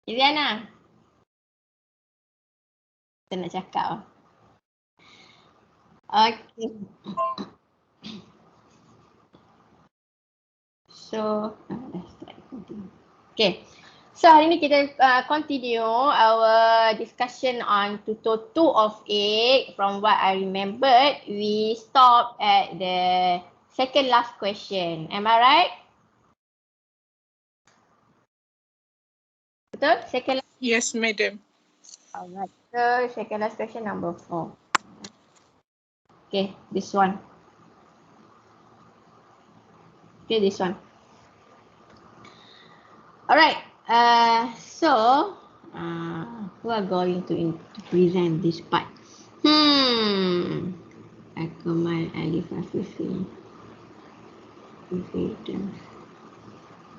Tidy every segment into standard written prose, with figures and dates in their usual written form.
Iliana. Kita nak cakap. Okay. So, okay. So hari ni kita continue our discussion on tutor 2 of 8. From what I remembered, we stopped at the second last question. Am I right? Betul? Second last. Yes, madam. Alright. So second last question number 4. Okay, this one. Okay, this one. Alright. So who are going to present this part? Akmal, Alif, Afifi.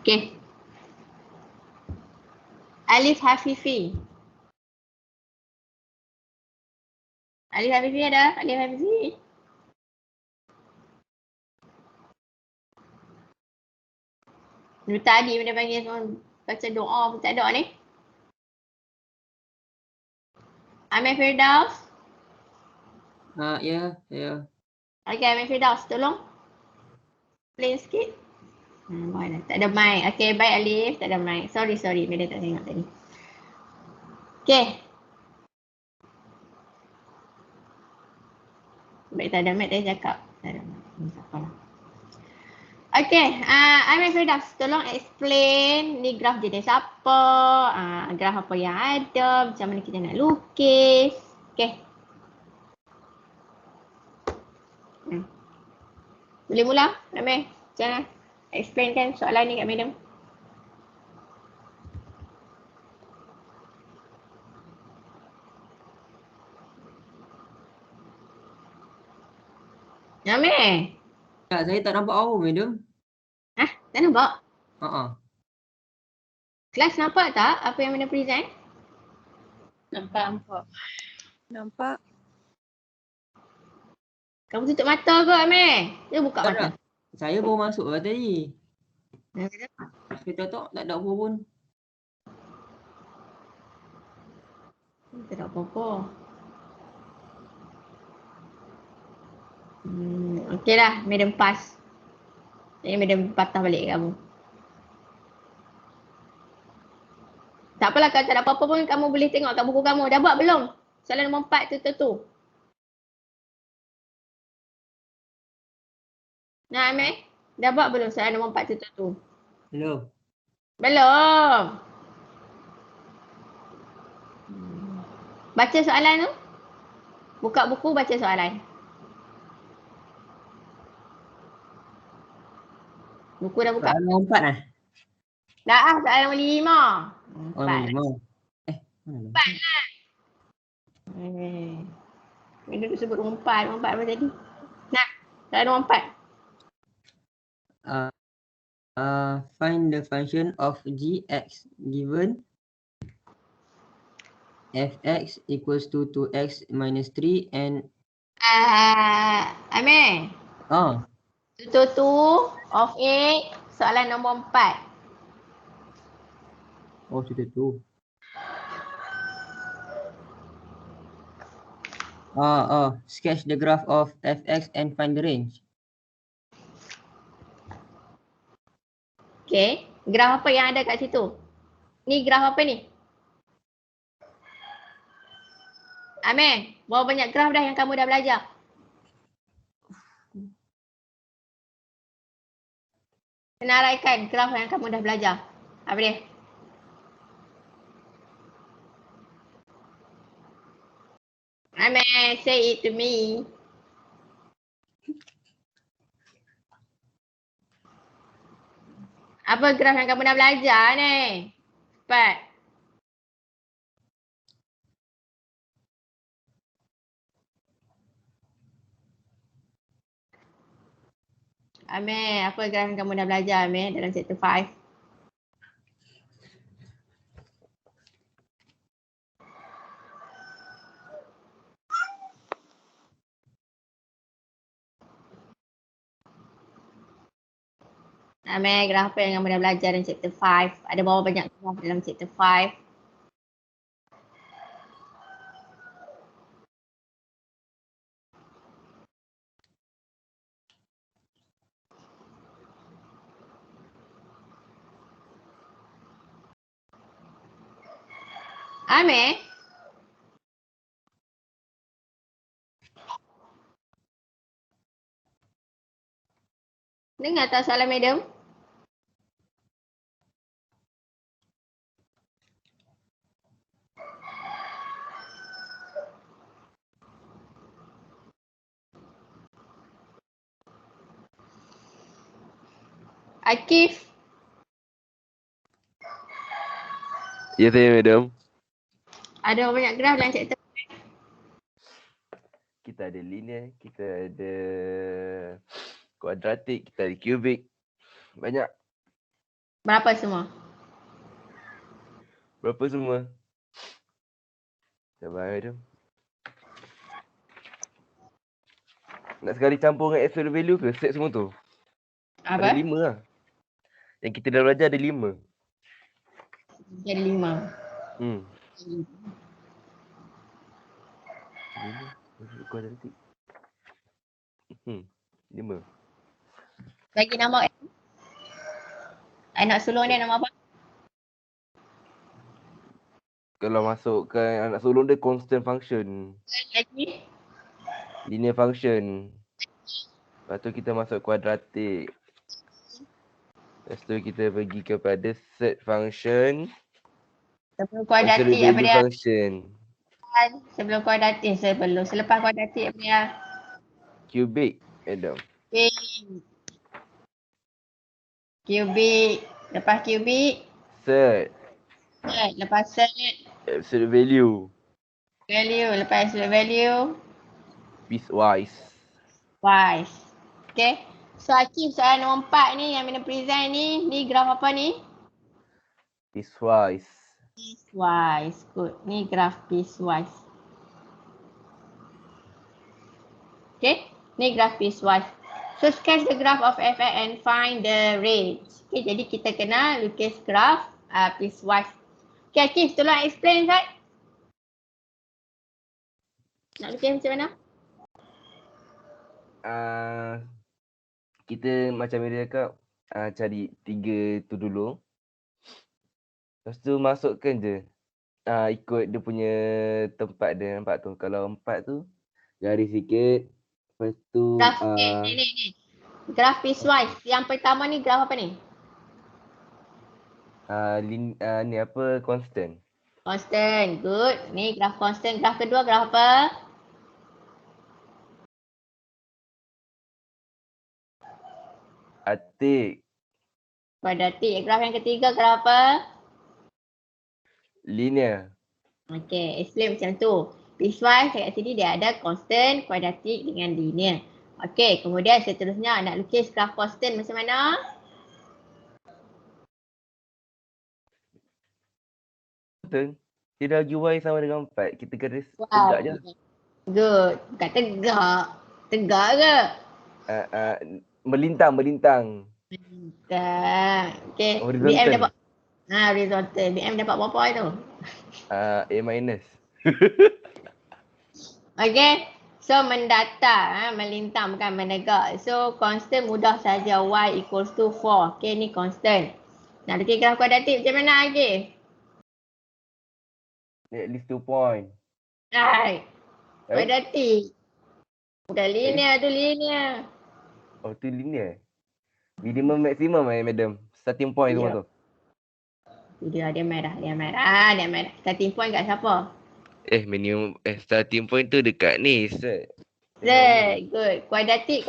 Okay. Alif Hafifi. Alif Hafifi ada? Alif Hafifi. Dari tadi dia panggil baca doa pun tak ada ni. Amir Firdaus. Ya. Okay, Amir Firdaus, tolong. Play sikit. Tak ada mic. Okay, baik Alif, tak ada mic. Sorry. Dia tak tengok tadi. Okay. Baik, tak ada mic tadi cakap. Tak ada mic. Tak apalah. Okay, Amir Firdaus, tolong explain ni graf jenis apa, graf apa yang ada, macam mana kita nak lukis. Okay. Boleh mula, Amir? Jangan explainkan soalan ni kat madam. Amir? Tak, saya tak nampak apa, madam. Tak nampak? Kelas nampak tak apa yang madam present? Nampak. Kamu tutup mata ke Amir? Dia buka Tak mata. nak. Saya baru masuk lah tadi. Hmm. Kita tak ada apa pun. Tak ada apa-apa. Okey lah, madam pass. Jadi madam patah balik kamu. Tak apalah, kalau tak ada apa-apa pun kamu boleh tengok kat buku kamu. Dah buat belum? Soalan nombor 4 tu. Nah Amir, dah buat belum soalan nombor 4 tu? Hello. Belum. Baca soalan tu. Buka buku, baca soalan. Buku dah buka? Soalan nombor 4 lah. Dah soalan nombor 5. Oh, nombor 5. Mana nombor 4 lah. Dia duduk sebut nombor 4. Nombor 4 apa tadi? Nah, soalan nombor 4. Find the function of gx given fx equals to 2x minus 3 and Amir. Tutor 2 of 8, soalan nombor 4. Oh, tutor 2. Sketch the graph of fx and find the range. Okay, graf apa yang ada kat situ? Ni graf apa ni? Amir, berapa banyak graf dah yang kamu dah belajar? Senaraikan graf yang kamu dah belajar. Apa dia? Amir, say it to me. Apa graf yang kamu dah belajar ni? Cepat. Amir, apa graf yang kamu dah belajar Amir dalam chapter 5? Amir, graf apa yang kamu dah belajar dalam chapter 5? Ada berapa banyak graf dalam chapter 5? Amir? Dengar tak soalan madam? Akif? Ya saya madam. Ada banyak graf dalam chapter. Kita ada linear, kita ada kuadratik, kita ada kubik. Banyak. Berapa semua? Berapa semua? Sabar madam. Nak sekali campur dengan absolute value ke set semua tu? Ada Apa? 5 lah. Yang kita dah belajar ada 5. Jadi 5. Hmm. 5 kuadratik. 5. Bagi nama anak sulung dia nama apa? Kalau masukkan anak sulung dia constant function. Lagi? Linear function. Lepas tu kita masuk kuadratik. Lepas tu kita pergi kepada set function. Sebelum Absolute kuadratik apa value dia? function. Sebelum kuadratik, selepas kuadratik apa dia? Kubik. Madam. Kubik. Lepas kubik, Set. set. Lepas set, Absolute value. value. Lepas absolute value, Piecewise. wise. Okay. So Akif, soalan nombor 4 ni yang mana present ni graf apa ni? Piecewise. Piecewise. Good. Ni graf piecewise. Okay. Ni graf piecewise. So sketch the graph of f and find the range. Okay, jadi kita kena lukis graf piecewise. Okay Akif, tolong explain Zat. Nak lukis macam mana? Kita macam dia cakap, cari 3 tu dulu. Lepas tu masukkan je. Ikut dia punya tempat dia, nampak tu. Kalau 4 tu, garis sikit. Lepas tu, Graf, ni. Graf piecewise. Yang pertama ni graf apa ni? ni apa, constant. Constant. Good. Ni graf constant. Graf kedua graf apa? Atik, Kuadratik. Graf yang ketiga graf apa? linear. Okay, explain macam tu. Piecewise kat sini dia ada constant, kuadratik dengan linear. Okay, kemudian seterusnya nak lukis graf constant macam mana? Betul. Dia dah bagi y sama dengan 4. Kita garis Wow. tegak je. Good. Bukan tegak. Tegak ke? Melintang. Tak. Okay. BM Horizontal. dapat. Horizontal. BM dapat berapa tu? A minus. Okay. So mendatar, melintang bukan menegak. So constant mudah saja y equals to 4. Okay, ni constant. Nak lukis graf kuadratik macam mana lagi? At least 2 point. Right. Kuadratik. Bukan linear tu linear. Oh, tu linear. Minimum maximum madam. Starting point semua Ya. tu. Dia merah. Starting point kat siapa? Minimum starting point tu dekat ni. Good. Kuadratik.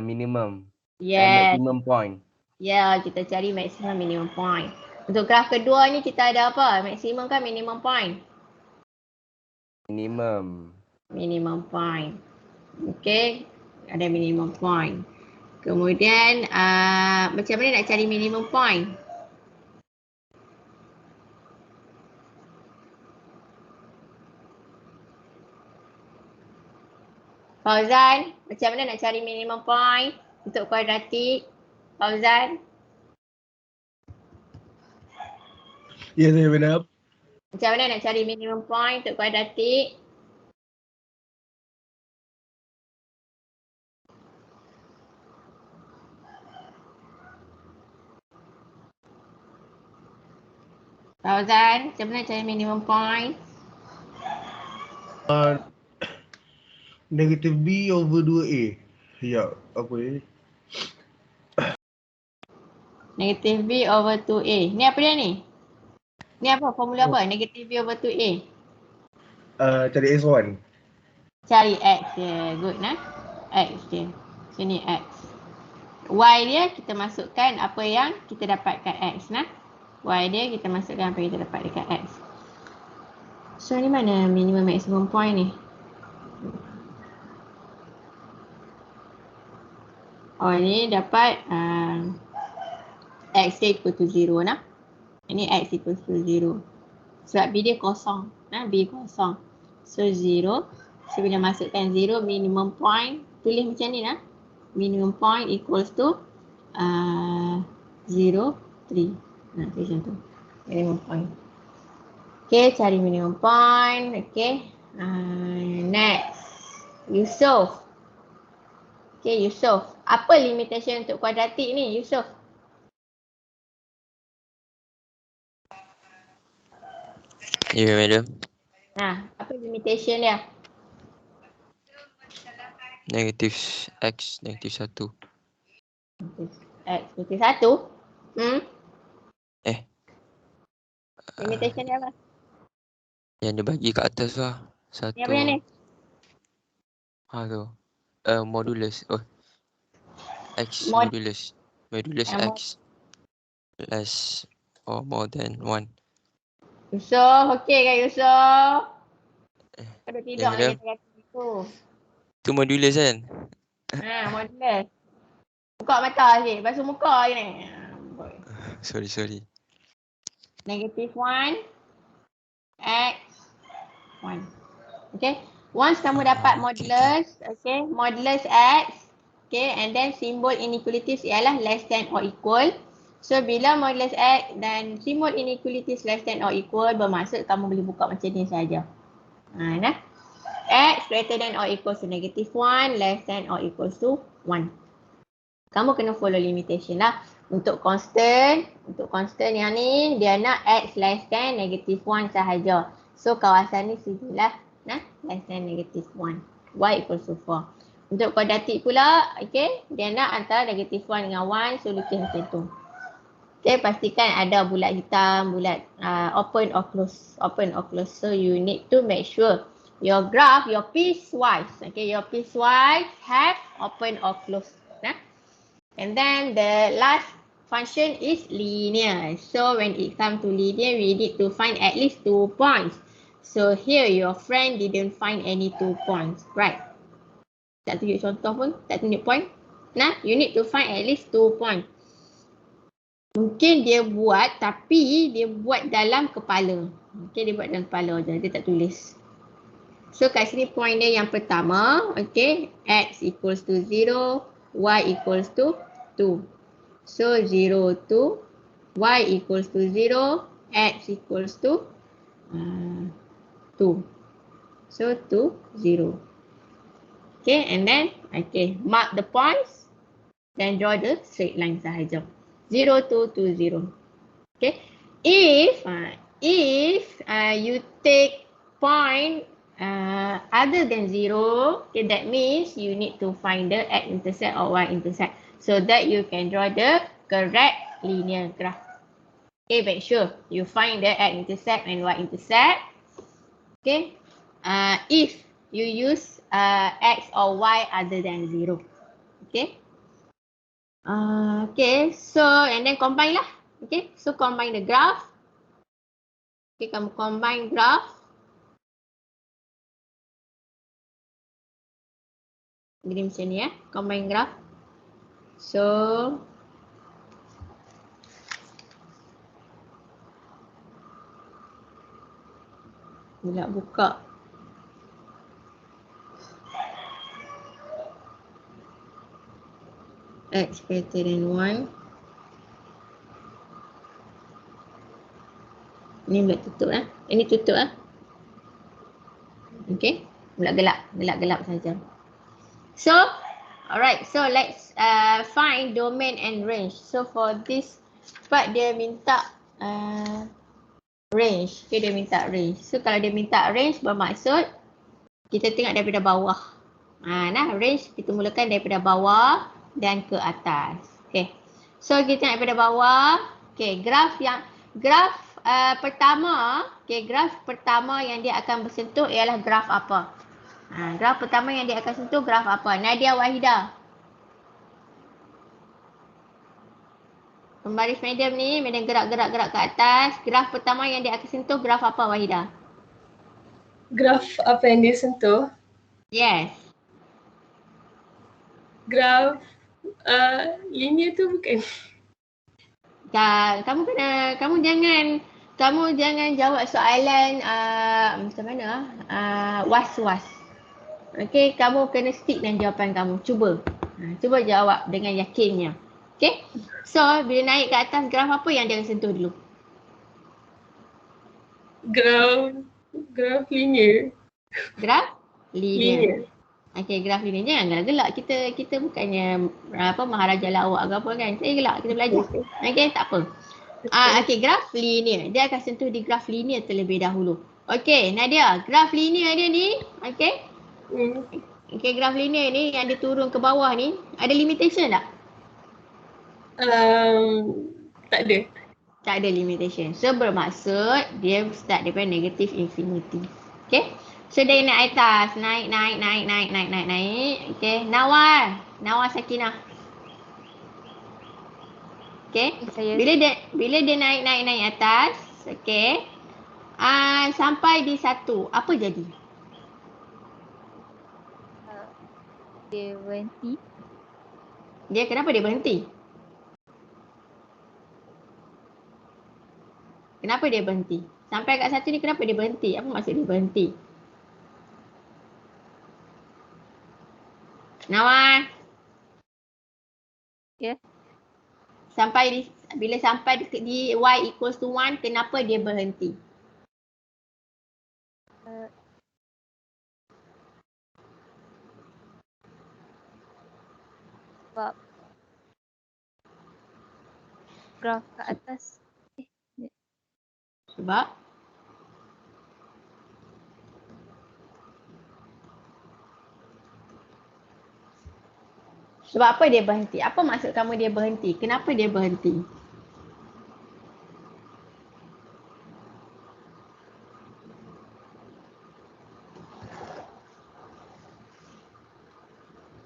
Minimum. Yes. Maximum point. Ya, kita cari maximum minimum point. Untuk graf kedua ni kita ada apa? Maximum kan minimum point? Minimum point. Okay. Ada minimum point. Kemudian macam mana nak cari minimum point? Fauzan, macam mana nak cari minimum point untuk kuadratik? Fauzan? Ya, saya madam. Macam mana nak cari minimum point untuk kuadratik? Fauzan, macam mana cari minimum point? Negative B over 2A. Ya, apa ni? Negative B over 2A. Ni apa dia ni? Ni apa? Formula apa? Negative B over 2A. Cari S1. Cari X dia. Good nah. X dia. Sini X. Y dia kita masukkan apa yang kita dapatkan X nah. Y dia kita masukkan apa yang kita dapat dekat X. So ni mana minimum maximum point ni? Oh ni dapat X equal to 0 nah. Ini X equal to 0. Sebab B dia kosong. Nah, B kosong. So 0. So bila masukkan 0 minimum point. Tulis macam ni nah. Minimum point equals to 0, 3. Nah, tulis macam tu. Minimum point. Okay, cari minimum point. Okay. Next. Yusof. Okay, Yusof. Apa limitation untuk kuadratik ni, Yusof? Ya, madam. Apa limitation dia? Negatif X, negatif 1. X negatif 1. Limitation dia apa? Yang dia bagi kat atas tu lah. Ni apa yang ni? Tu. Modulus. Oh. X Mod- modulus. Modulus X less or more than 1. Yusof, okey kan Yusof? Kau tidur madam. lagi tengah tu. Tu modulus kan? Modulus. Buka mata sikit, basuh muka je ni. Sorry. Negative 1. X 1. Okay. Once kamu dapat modulus, okay, modulus X, okay, and then simbol inequalities ialah less than or equal. So bila modulus X dan simbol inequalities less than or equal, bermaksud kamu boleh buka macam ni saja. Nah. X greater than or equals to negative 1, less than or equals to 1. Kamu kena follow limitation lah. Untuk constant yang ni, dia nak X less than negative 1 sahaja. So kawasan ni sejalah, nah, less than negative 1. Y equals to 4. Untuk kuadratik pula, okay, dia nak antara negative 1 dengan 1, so lukis macam tu. Okay, pastikan ada bulat hitam, bulat open or close. So you need to make sure your graph, your piecewise, okay, your piecewise have open or close. Nah? And then the last function is linear. So when it comes to linear, we need to find at least 2 points. So here your friend didn't find any 2 points, right? Tak tunjuk contoh pun, tak tunjuk point. Nah, you need to find at least 2 points. Mungkin dia buat, tapi dia buat dalam kepala. Okay, dia buat dalam kepala je, dia tak tulis. So kat sini point dia yang pertama, okay, X equals to 0, Y equals to 2. So 0 to Y equals to 0, X equals to 2. So 2, 0. Okay, and then, okay, mark the points, then draw the straight line sahaja. 0, 2, 2, 0. Okay, if you take point other than 0, okay, that means you need to find the x-intercept or y-intercept so that you can draw the correct linear graph. Okay, make sure you find the x-intercept and y-intercept. Okay, if you use x or y other than 0. Okay. Okay, so and then combine lah. Okay, so combine the graph. Okay, kamu combine graph. Jadi macam ni ya, combine graph. So pula buka. X greater than 1. Ini pula tutup lah. Ini tutup lah. Okay, pula gelap saja. So, alright. So let's find domain and range. So for this part dia minta range. Okay, dia minta range. So kalau dia minta range bermaksud kita tengok daripada bawah. Range kita mulakan daripada bawah dan ke atas. Okay. So kita tengok daripada bawah. Okay, graf pertama, graf pertama yang dia akan bersentuh ialah graf apa? Graf pertama yang dia akan sentuh graf apa? Nadia Wahida. Pembaris medium ni, medium gerak-gerak ke atas. Graf pertama yang dia akan sentuh graf apa, Wahida? Graf apa yang dia sentuh? Yes. Graf linear tu bukan? Kamu jangan jawab soalan macam mana? Was-was. Okey, kamu kena stick dengan jawapan kamu. Cuba. Cuba jawab dengan yakinnya. Okey? So, bila naik ke atas, graf apa yang dia akan sentuh dulu? Graf linear. Graf linear. Okey, graf linear. Jangan gelak. Kita bukannya maharaja lawak ke apa kan. Saya gelak, kita belajar. Okey, tak apa. Okey, graf linear. Dia akan sentuh di graf linear terlebih dahulu. Okey, Nadia, graf linear dia ni, okey? Okey, graf linear ni yang dia turun ke bawah ni, ada limitation tak? Tak ada. Tak ada limitation. So bermaksud dia start daripada negative infinity. Okay. So dia naik atas. Naik. Okay. Nawar Sakinah. Okay. Bila dia naik atas. Okay. Sampai di 1. Apa jadi? Dia berhenti. Kenapa dia berhenti? Kenapa dia berhenti? Sampai kat 1 ni kenapa dia berhenti? Apa maksud dia berhenti? Nawar. Ya. Bila sampai di y equals to 1, kenapa dia berhenti? Sebab graf ke atas. Sebab? Sebab apa dia berhenti? Apa maksud kamu dia berhenti? Kenapa dia berhenti?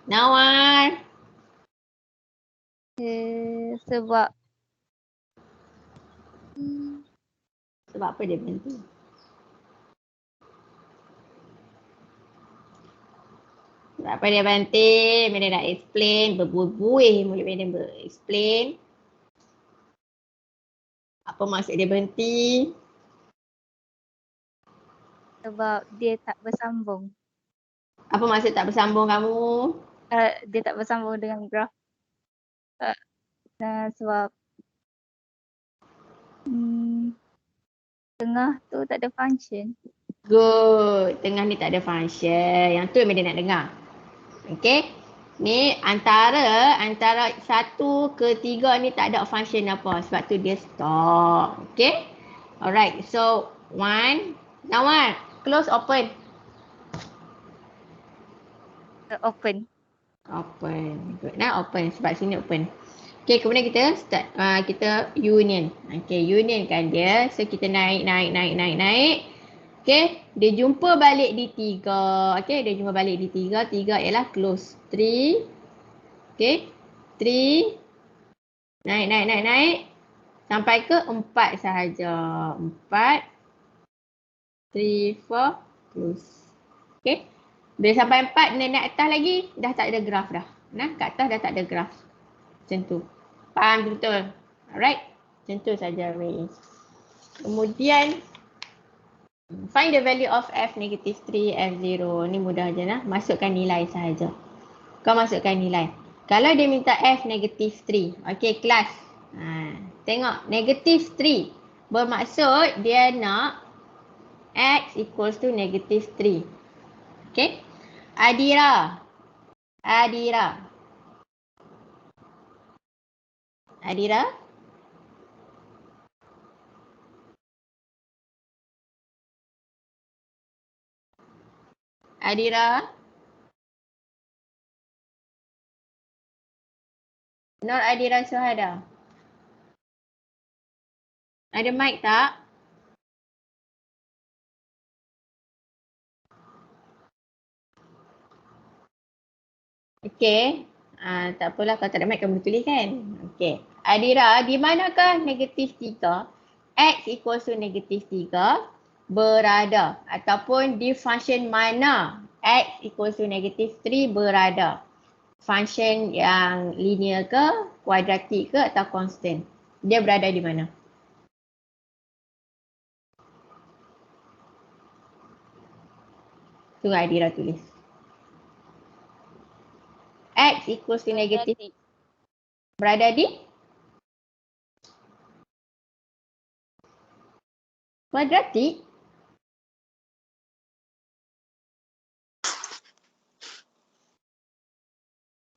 Nawar. Sebab Sebab apa dia berhenti? Sebab apa dia berhenti? Mereka dah explain. Berbuih-buih mulut mereka ber-explain. Apa maksud dia berhenti? sebab dia tak bersambung. Apa maksud tak bersambung kamu? Dia tak bersambung dengan graf. Sebab tengah tu tak ada function. Good. Tengah ni tak ada function. Yang tu yang dia nak dengar. Okay. Ni antara 1 ke 3 ni tak ada function apa. Sebab tu dia stop. Okay. Alright. So 1. Nawar. Close, open. Open. Open. Good. Nah, open. Sebab sini open. Okay, kemudian kita start. Kita union. Okay, union kan dia. So kita naik. Okay, dia jumpa balik di 3. Okay, dia jumpa balik di 3. 3 ialah close. 3. Okay, 3. Naik. Sampai ke 4 sahaja. 4. 3, 4. Close. Okay. Bila sampai 4, naik atas lagi, dah tak ada graf dah. Kat atas dah tak ada graf. Macam tu. Faham betul? Alright. Macam tu saja range. Kemudian, find the value of f negative 3, f0. Ni mudah je lah. Masukkan nilai sahaja. Kau masukkan nilai. Kalau dia minta f negative 3. Okay, kelas. Tengok. Negative 3. Bermaksud dia nak x equals to negative 3. Okay. Adira. Adira? Nur Adira Suhada. Ada mic tak? Okey. Tak apalah kalau tak ada mic kan boleh tulis kan? Okey. Adira, di manakah negatif 3? X equals to negatif 3 berada ataupun di function mana X equals to negatif 3 berada? Function yang linear ke, kuadratik ke atau constant? Dia berada di mana? Tu Adira tulis. X equals to negatif berada di kuadratik.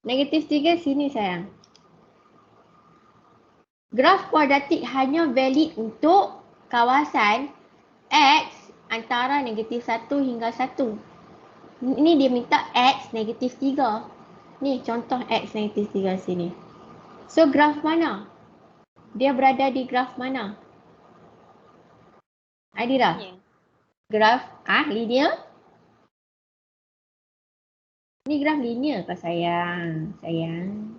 Negatif 3 sini sayang. Graf kuadratik hanya valid untuk kawasan X antara negatif 1 hingga 1. Ini dia minta X negatif 3. Ni contoh X negatif 3 sini. So graf mana? Dia berada di graf mana? Adira? Graf linear? Ni graf linear ke sayang? Sayang.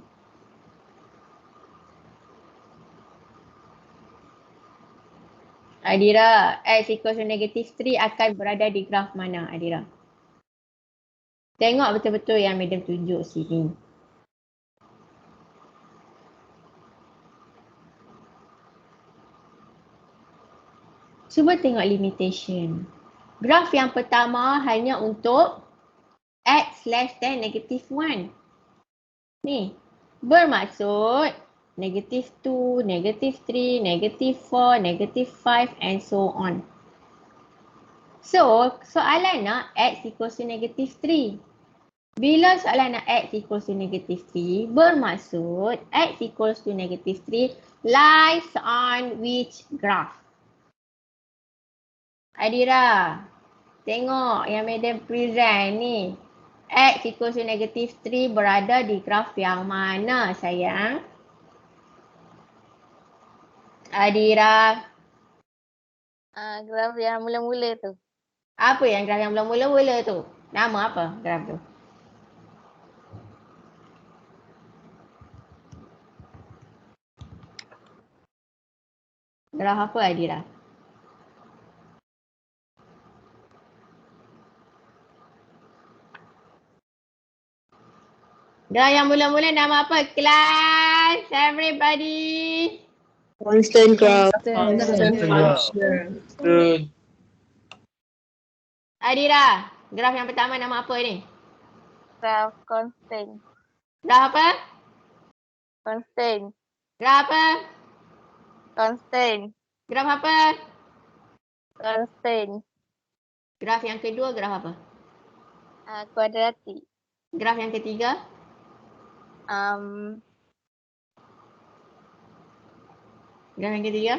Adira, X equals to negatif 3 akan berada di graf mana Adira? Tengok betul-betul yang madam tunjuk sini. Cuba tengok limitation. Graf yang pertama hanya untuk X less than negative 1. Ni, bermaksud negative 2, negative 3, negative 4, negative 5 and so on. So, soalan nak X equals to negative 3. Bila soalan nak X equals to negative 3, bermaksud X equals to negative 3 lies on which graph? Adira, tengok yang madam present ni. X equals to negative 3 berada di graf yang mana sayang? Adira. Graf yang mula-mula tu. Apa yang graf yang mula-mula tu? Nama apa graf tu? Graf apa Adira? Graf yang mula-mula nama apa? Kelas, everybody. Constant graph. Adira, graf yang pertama nama apa ni? Graf constant. Graf apa? Constant. Graf apa? Constant. Graf apa? Constant. Graf yang kedua graf apa? Kuadratik. Graf yang ketiga? Graf yang ketiga?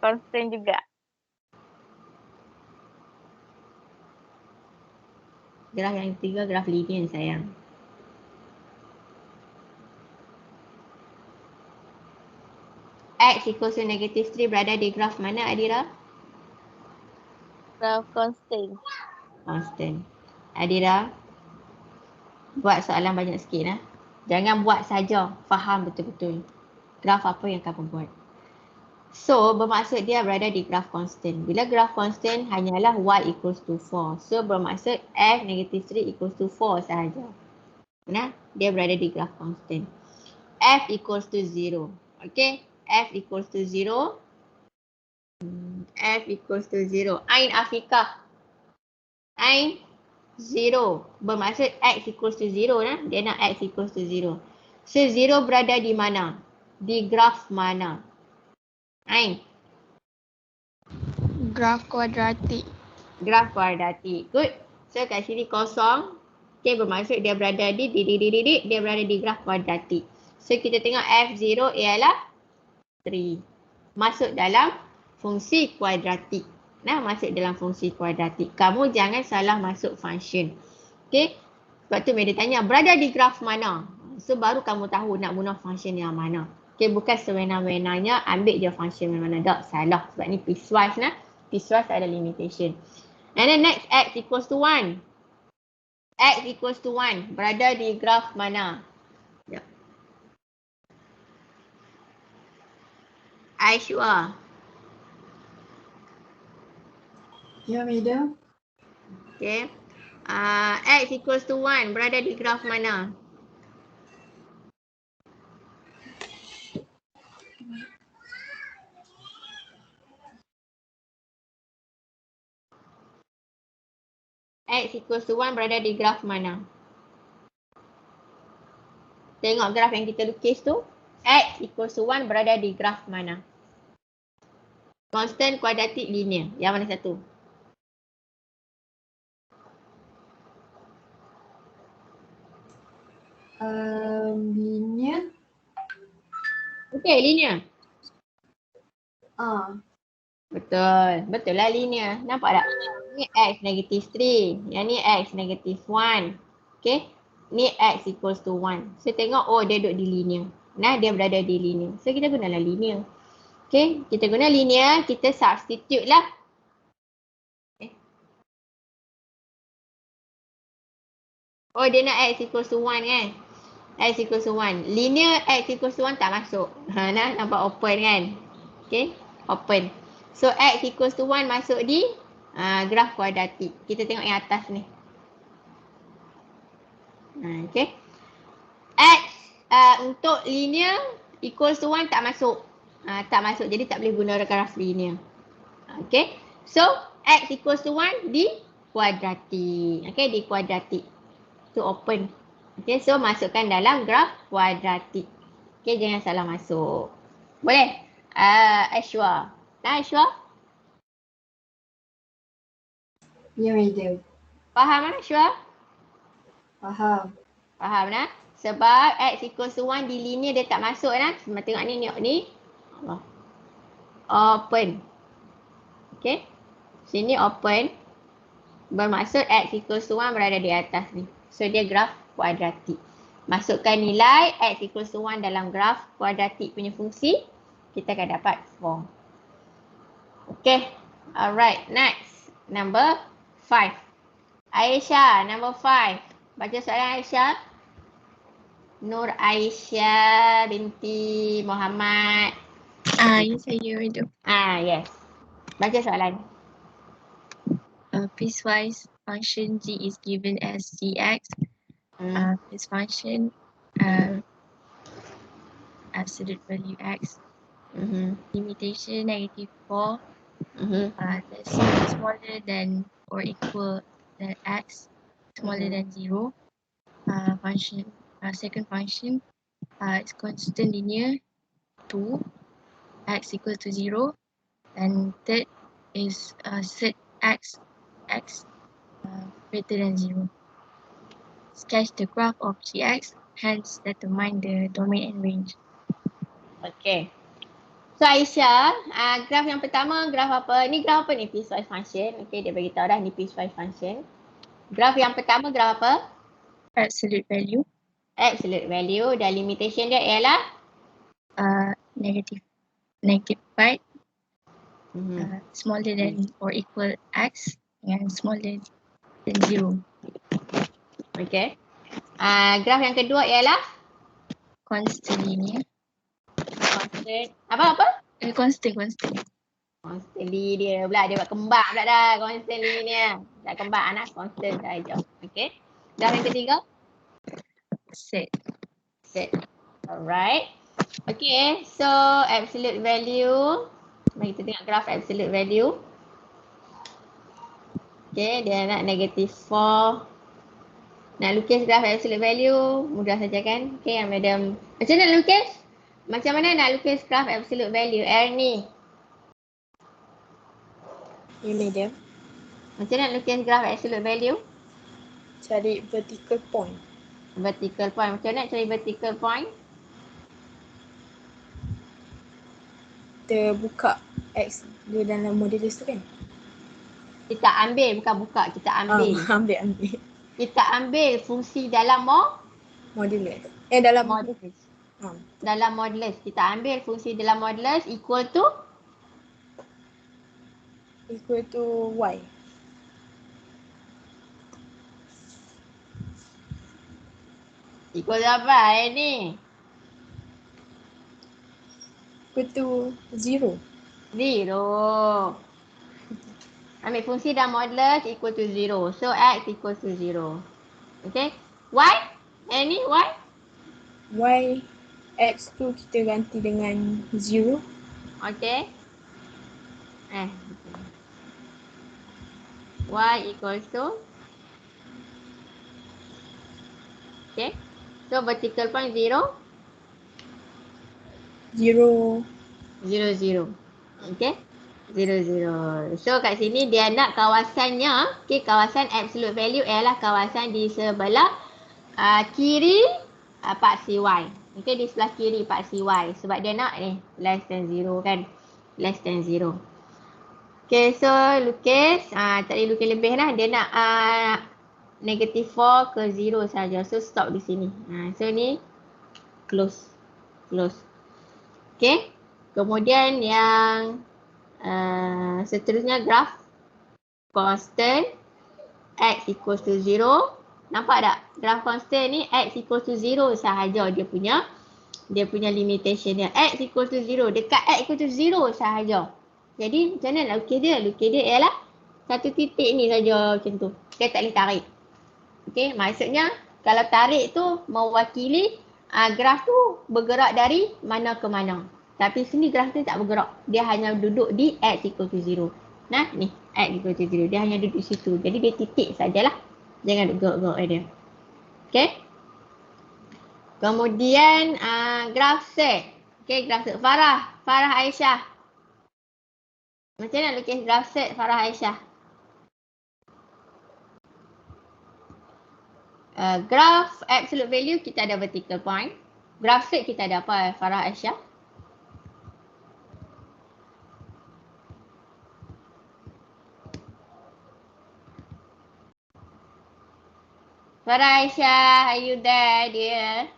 Constant juga. Graf yang ketiga graf linear sayang. X equals to negative 3 berada di graf mana Adira? Graf constant. Constant. Adira, buat soalan banyak sikit lah. Jangan buat saja, faham betul-betul. Graf apa yang kamu buat. So, bermaksud dia berada di graf constant. Bila graf constant hanyalah y equals to 4. So, bermaksud f negative 3 equals to 4 sahaja. Nah, dia berada di graf constant. F equals to 0. Okay, F equals to 0. F equals to 0. Ain Afiqah. Ain 0. Bermaksud X equals to 0 nah. Dia nak X equals to 0. So 0 berada di mana? Di graf mana? Ain. Graf kuadratik. Graf kuadratik. Good. So kat sini kosong. Okay, bermaksud dia berada di dia berada di graf kuadratik. So kita tengok F0 ialah 3. masuk dalam fungsi kuadratik. Nah, masuk dalam fungsi kuadratik. Kamu jangan salah masuk function. Okey. Sebab tu dia tanya berada di graf mana. So baru kamu tahu nak guna function yang mana. Okey, bukan sewena-wenanya ambil je function yang mana. Tak, salah. Sebab ni piecewise nah. Piecewise ada limitation. And then next, x equals to 1. X equals to 1. Berada di graf mana? Ya. Aishwa. Ya, madam. Okay. X equals to 1. Berada di graf mana? X equals to 1 berada di graf mana? Tengok graf yang kita lukis tu. X equals to 1 berada di graf mana? Constant, kuadratik, linear. Yang mana satu? Linear. Okay, linear. Betul. Betul lah linear. Nampak tak? Ni x negative 3. Yang ni x negative 1. Okay. Ni x equals to 1. So tengok, oh dia duduk di linear. Nah, dia berada di linear. So kita gunalah linear. Okay. Kita guna linear. Kita substitute lah. Okay. Oh dia nak x equals to 1 kan? X equals to 1. Linear x equals to 1 tak masuk. Nah, nampak open kan? Okay. Open. So x equals to 1 masuk di graf kuadratik. Kita tengok yang atas ni. Okay. X untuk linear equals to 1 tak masuk. Tak masuk. Jadi tak boleh guna graf linear. Okay. So x equals to 1 di kuadratik. Okay. Di kuadratik. Tu open. Okay. So masukkan dalam graf kuadratik. Okay. Jangan salah masuk. Boleh? Aishwa. Nah Aishwa? Ya, madam. Faham kan Aishwa? Faham. Faham nah? Sebab x equals to 1 di linear dia tak masuk nah. Cuma tengok ni, tengok ni. Open. Okay. Sini open. Bermaksud x equals to 1 berada di atas ni. So dia graf kuadratik. Masukkan nilai x equals to 1 dalam graf kuadratik punya fungsi. Kita akan dapat 4. Okay. Alright. Next. Number 5. Aisyah. Number 5. Baca soalan Aisyah. Nur Aisyah binti Muhammad. Yes, saya ada. Yes. Baca soalan. Piecewise function g is given as gx. This function absolute value x. Limitation negative 4. That's smaller than or equal than x, smaller than 0. Function second function is constant linear 2, x equal to 0, and third is set x greater than 0. Sketch the graph of gx, hence determine the domain and range. Okay. So Aisyah, graf yang pertama, graf apa? Ni graf apa ni? Piecewise function. Okay, dia beritahu dah ni piecewise function. Graf yang pertama, graf apa? Absolute value. Absolute value dan limitation dia ialah? Negative 5. Smaller than or equal x and smaller than 0. Okay. Graf yang kedua ialah? Constant linear. Constant. Apa? Constant. Constant linear pula. Dia buat kembang pula dah. Constant linear. Tak kembang anak. Constant saja. Okay. Graf yang ketiga? Set. Alright. Okay. So absolute value. Mari kita tengok graf absolute value. Okay. Dia nak negative 4. Nak lukis graf absolute value. Mudah saja kan? Okay. Yang madam. Macam mana nak lukis? Macam mana nak lukis graf absolute value? Ernie. Ya, madam. Macam mana nak lukis graf absolute value? Cari vertical point. Vertical point. Macam mana nak cari vertical point? kita buka X dia dalam modulus tu kan? Kita ambil, bukan buka, kita ambil. Ambil. Kita ambil fungsi dalam Modulus. Dalam modulus. Dalam modulus. Kita ambil fungsi dalam modulus equal to Y. Equal to apa ni? Equal to 0. 0. Ambil fungsi dalam modulus equal to 0. So X equal to 0. Okay. Y? Any Y? Y X tu kita ganti dengan 0. Okay. Y equals to. Okay. So vertical point 0. 0. 0, 0. Okay. 0, 0. So kat sini dia nak kawasannya. Okay. Kawasan absolute value ialah kawasan di sebelah kiri paksi Y. Okay. Di sebelah kiri paksi Y. Sebab dia nak ni less than 0 kan. Less than 0. Okay. So lukis. Tak boleh lukis lebih lah. Dia nak negative 4 ke 0 saja. So stop di sini. So ni close. Okay. Kemudian yang seterusnya graf constant X equals to 0. Nampak tak? Graf constant ni X equals to 0 sahaja dia punya limitation dia. X equals to 0. Dekat X equals to 0 sahaja. Jadi macam mana nak lukis dia? Lukis dia ialah satu titik ni saja macam tu. Dia tak boleh tarik. Okay, maksudnya kalau tarik tu mewakili graf tu bergerak dari mana ke mana. Tapi sini graf tu tak bergerak. Dia hanya duduk di X equal to 0. Nah, ni X equal to 0. Dia hanya duduk situ. Jadi dia titik sajalah. Jangan duduk gerak dia. Okay. Kemudian graf set. Okay, graf set. Farah Aisyah. Macam mana lukis graf set Farah Aisyah? Graf absolute value kita ada vertical point. Graf set kita ada apa Farah Aisyah? Farah Aisyah, are you there dear?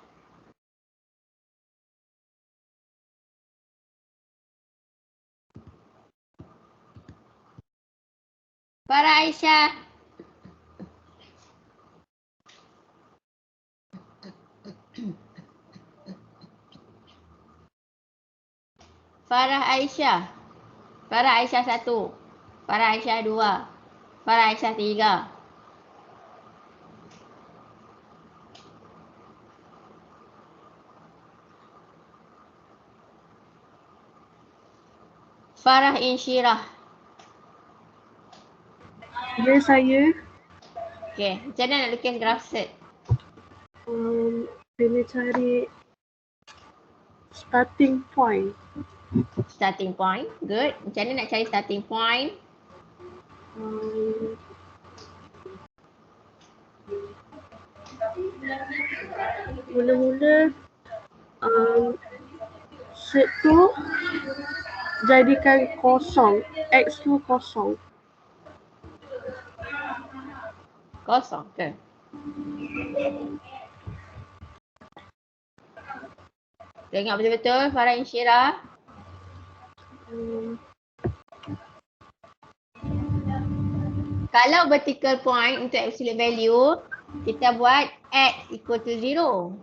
Farah Aisyah. Farah Aisyah. Farah Aisyah 1. Farah Aisyah 2. Farah Aisyah 3. Farah Insyirah. Ya, saya. Okay, macam mana nak lukis graf set? Kena cari starting point. Starting point, good. Macam mana nak cari starting point? Mula-mula set tu jadikan kosong. X tu kosong. Kosong ke? Tengok betul-betul Farah Insyirah. Kalau vertical point untuk absolute value, kita buat X equal to 0.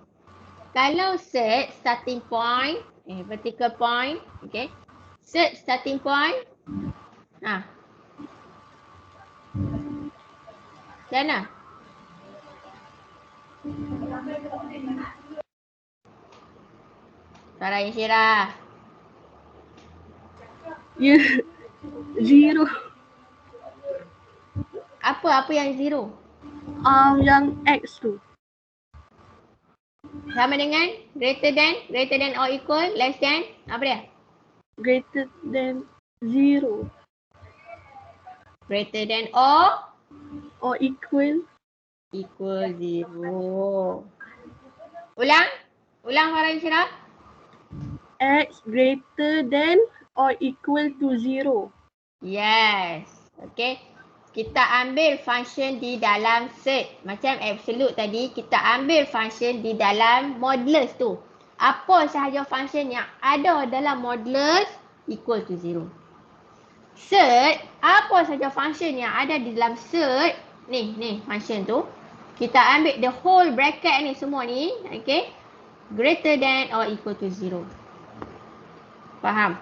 Kalau set starting point, vertical point, okay. Set starting point. Macam mana? Farah Insyirah. Ya, 0. Apa yang 0? Yang X tu. Sama dengan greater than or equal, less than, apa dia? Greater than 0. Greater than or equal. Equal 0. Ulang Farah Insyirah. X greater than or equal to 0. Yes. Okay. Kita ambil function di dalam set. Macam absolute tadi, kita ambil function di dalam modulus tu. Apa sahaja function yang ada dalam modulus equal to 0. Set, apa sahaja function yang ada di dalam set, ni function tu. Kita ambil the whole bracket ni semua ni, okay. Greater than or equal to 0. Faham?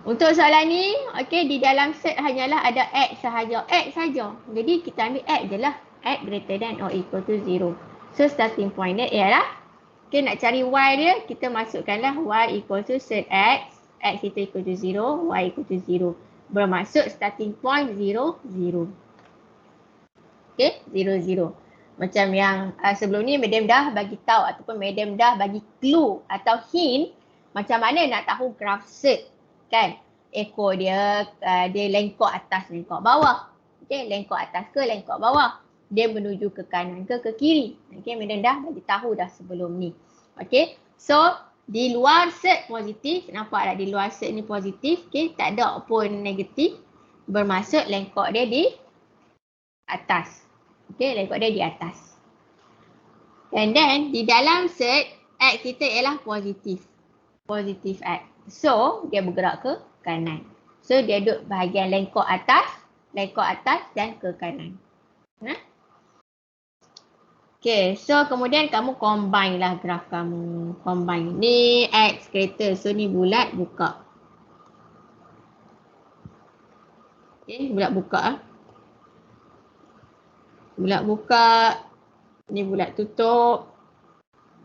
Untuk soalan ni, okay, di dalam set hanyalah ada X sahaja. X sahaja. Jadi kita ambil X je lah. X greater than or equal to 0. So starting point dia ialah, okay, nak cari Y dia, kita masukkanlah Y equal to set X. X itu equal to 0, Y equal to 0. Bermaksud starting point 0, 0. Okay, 0, 0. Macam yang sebelum ni Madam dah bagi tahu ataupun Madam dah bagi clue atau hint macam mana nak tahu graph set. Kan, ekor dia lengkok atas, lengkok bawah. Okay, lengkok atas ke lengkok bawah. Dia menuju ke kanan ke kiri. Okay, Madam dah bagi tahu dah sebelum ni. Okay, so di luar set positif, nampak tak di luar set ni positif. Okay, tak ada pun negatif. Bermaksud lengkok dia di atas. Okay, lengkok dia di atas. And then di dalam set, X kita ialah positif. Positif X. So, dia bergerak ke kanan. So, dia duduk bahagian lengkok atas dan ke kanan. Nah? Okay, so kemudian kamu combine lah graf kamu. Combine. Ni X kereta. So, ni bulat buka. Okay, bulat buka lah. Bulat buka. Ni bulat tutup.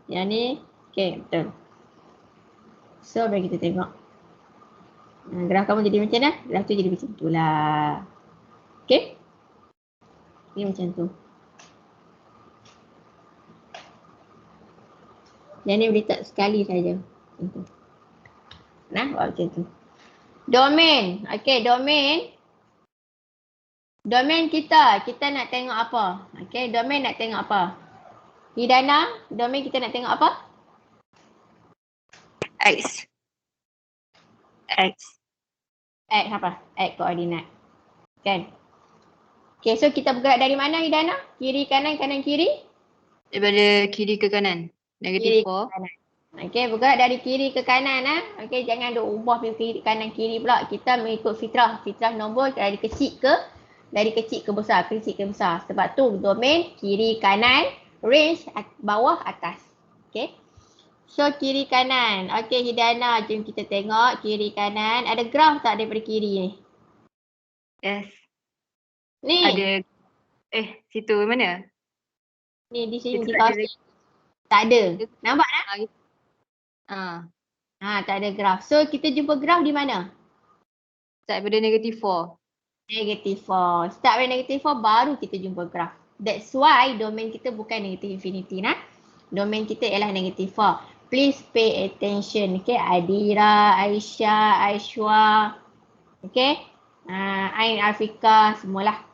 Yang ni, okay, betul. So, bagi kita tengok. Graf kamu jadi macam mana? Graf tu jadi macam tu lah. Okay? Ni macam tu. Yang ni boleh tak sekali saja. Macam tu. Nah, buat macam tu. Domain. Okay, domain. Domain kita. Kita nak tengok apa? Okay, domain nak tengok apa? Hidana, domain kita nak tengok apa? X. X. X apa? X koordinat. Kan? Okay, so kita bergerak dari mana Hidana? Kiri, kanan, kanan, kiri? Daripada kiri ke kanan. Negatif 4. Okay, bergerak dari kiri ke kanan. Okay, jangan duk ubah kiri, kanan, kiri pula. Kita mengikut fitrah. Fitrah nombor dari kecil ke besar. Kecil ke besar. Sebab tu domain kiri, kanan, range bawah, atas. Okay. So, kiri kanan. Okey, Hidana, jom kita tengok kiri kanan. Ada graf tak daripada kiri ni? Yes. Ni. Ada. Situ mana? Ni di sini, di kawasan. Tak ada. Nampak tak? Tak ada graf. So, kita jumpa graf di mana? Start daripada negatif 4. Negatif 4. Start dari negatif 4, baru kita jumpa graf. That's why domain kita bukan negatif infinity. Domain kita ialah negatif 4. Please pay attention. Okay, Adira, Aisyah, Aishwa. Okay. Ain, Alfika, semualah.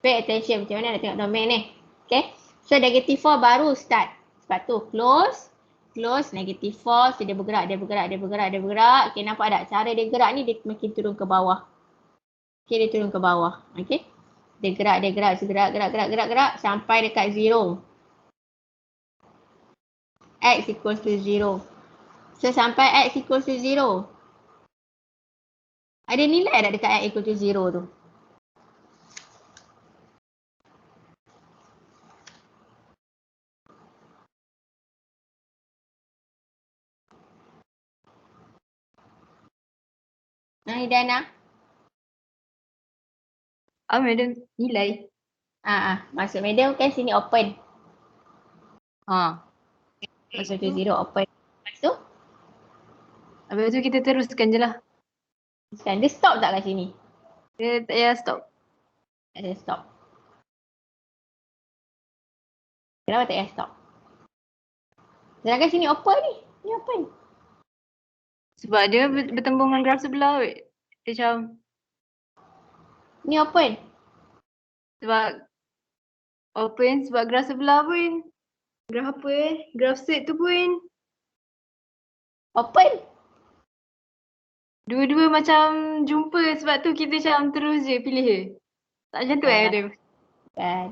Pay attention macam mana nak tengok domain ni. Okay. So, negatif 4 baru start. Sebab tu close. Close, negatif 4. So, dia bergerak. Okay, nampak tak? Cara dia gerak ni, dia makin turun ke bawah. Okay, dia turun ke bawah. Okay. Dia gerak. Sampai dekat 0. X equals to 0. So, sampai X equals to 0. Ada nilai tak dekat X equals to 0 tu? Hidana? Madam, nilai. Maksud Madam kan sini open. Maksud tu 0 open. Lepas tu kita teruskan je lah. Dia stop tak kat sini? Dia tak payah stop. Tak payah stop. Kenapa tak payah stop? Sedangkan sini open ni. Ni open. Sebab dia bertembung dengan graf sebelah. Dia macam. Ni open. Sebab open sebab graf sebelah pun. Graf apa Graf set tu pun. Open. Dua-dua macam jumpa sebab tu kita macam terus je pilih je. Tak macam tu dia. Kan.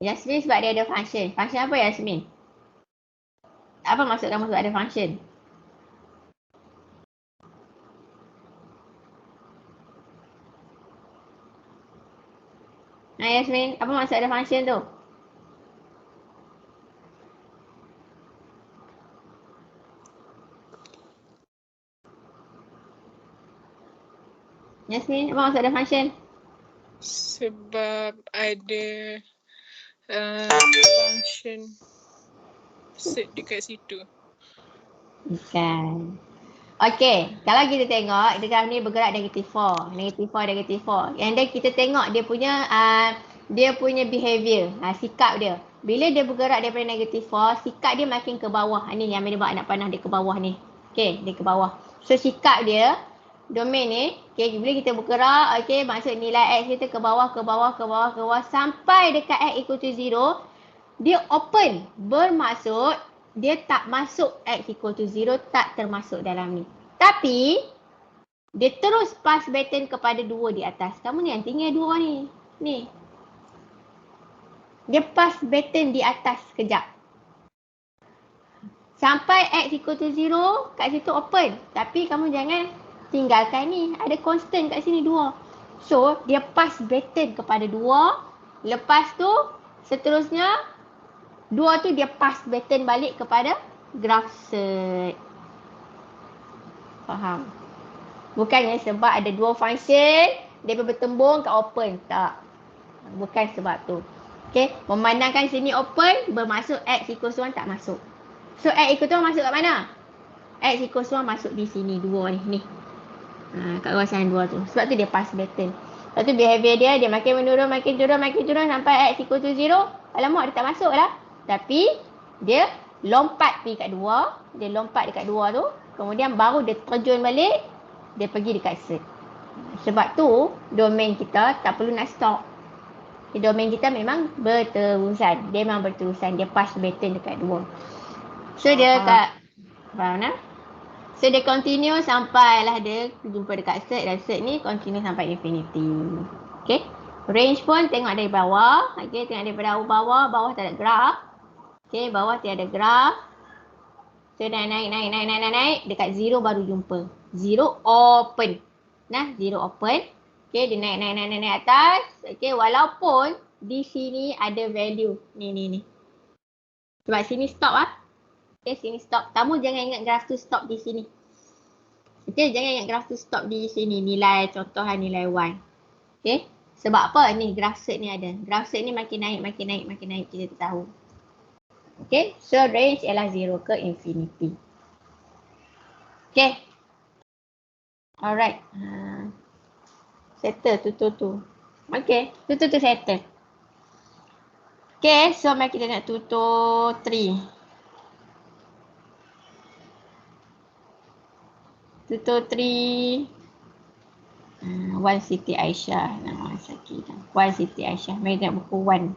Yasmin sebab dia ada function. Function apa Yasmin? Apa maksud kamu sebab ada function? Yasmin, apa maksud ada function tu? Yasmin, apa maksud ada function? Sebab ada function set dekat situ. Bukan. Okey, kalau kita tengok graf ni bergerak negatif 4. Negatif 4, negatif 4. And then kita tengok dia punya behavior, sikap dia. Bila dia bergerak daripada negatif 4, sikap dia makin ke bawah. Ni yang dia buat anak panah dia ke bawah ni. Okey, dia ke bawah. So sikap dia, domain ni, okey, bila kita bergerak, okey, maksud nilai X kita ke bawah, ke bawah, ke bawah, ke bawah sampai dekat X equal to 0, dia open. Bermaksud dia tak masuk X equal to 0, tak termasuk dalam ni. Tapi dia terus pass button kepada 2 di atas. Kamu ni yang tinggal 2 ni. Ni. Dia pass button di atas sekejap. Sampai X equal to 0, kat situ open. Tapi kamu jangan tinggalkan ni. Ada constant kat sini 2. So, dia pass button kepada 2. Lepas tu, seterusnya 2 tu dia pass button balik kepada graph set. Faham? Bukannya sebab ada 2 function, dia bertembung kat open. Tak. Bukan sebab tu. Okay. Memandangkan sini open, bermaksud X equals 1 tak masuk. So, X equals 1 masuk kat mana? X equals 1 masuk di sini, 2 ni. Kat kawasan 2 tu. Sebab tu dia pass button. Lepas tu behavior dia makin menurun, makin turun sampai X equals 0. Alamak, dia tak masuk lah. Tapi dia lompat pergi kat 2. Dia lompat dekat 2 tu. Kemudian baru dia terjun balik. Dia pergi dekat set. Sebab tu domain kita tak perlu nak stop. Domain kita memang berterusan. Dia memang berterusan. Dia pass button dekat 2. So dia kat, faham tak? So dia continue sampailah dia jumpa dekat set. Dan set ni continue sampai infinity. Okay. Range pun tengok dari bawah. Okay, tengok daripada bawah. Bawah tak ada graf. Okay, bawah tiada graf. So naik. Dekat 0 baru jumpa. 0 open. Nah, 0 open. Okay, dia naik atas. Okay, walaupun di sini ada value. Ni. Sebab sini stop lah. Okay, sini stop. Kamu jangan ingat graf tu stop di sini. Okay, jangan ingat graf tu stop di sini. Nilai contohan nilai 1. Okay. Sebab apa ni graf set ni ada. Graf set ni makin naik. Kita tahu. Okay. So range ialah 0 ke infinity. Okay. Alright. Settle tu. Okay. Tu settle. Okay. So mari kita nak tutur 3. Tutur 3. One Siti Aisyah. Nama Sakinah. One Siti Aisyah. Mari tengok buku 1.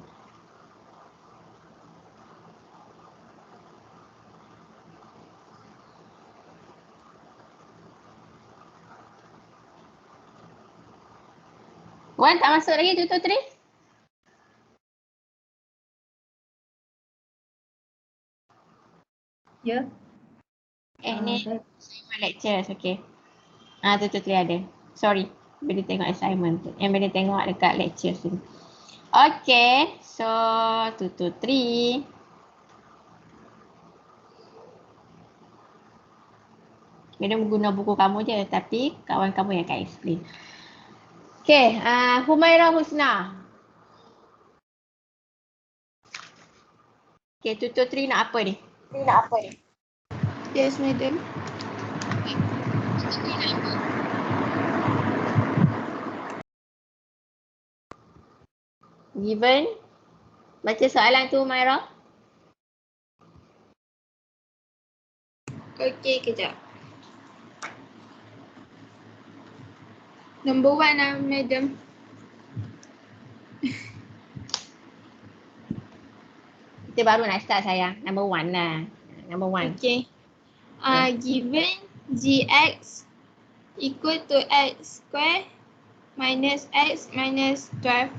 Wan tak masuk lagi tutur 3? Ya. Ni lectures, okay. Tutur 3 ada. Sorry, boleh tengok assignment tu. Yang boleh tengok dekat lectures tu. Okay, so tutur 3. Kena guna buku kamu je, tapi kawan kamu yang akan explain. Okay, Humaira Husna. Okay, tutur 3 nak apa ni? Yes, madam. Given. Baca soalan tu, Humaira. Okey, kejap. Number 1 lah, madam. Kita baru nak start sayang. Number 1 lah. Number 1. Okey. Given gx equal to x square minus x minus 12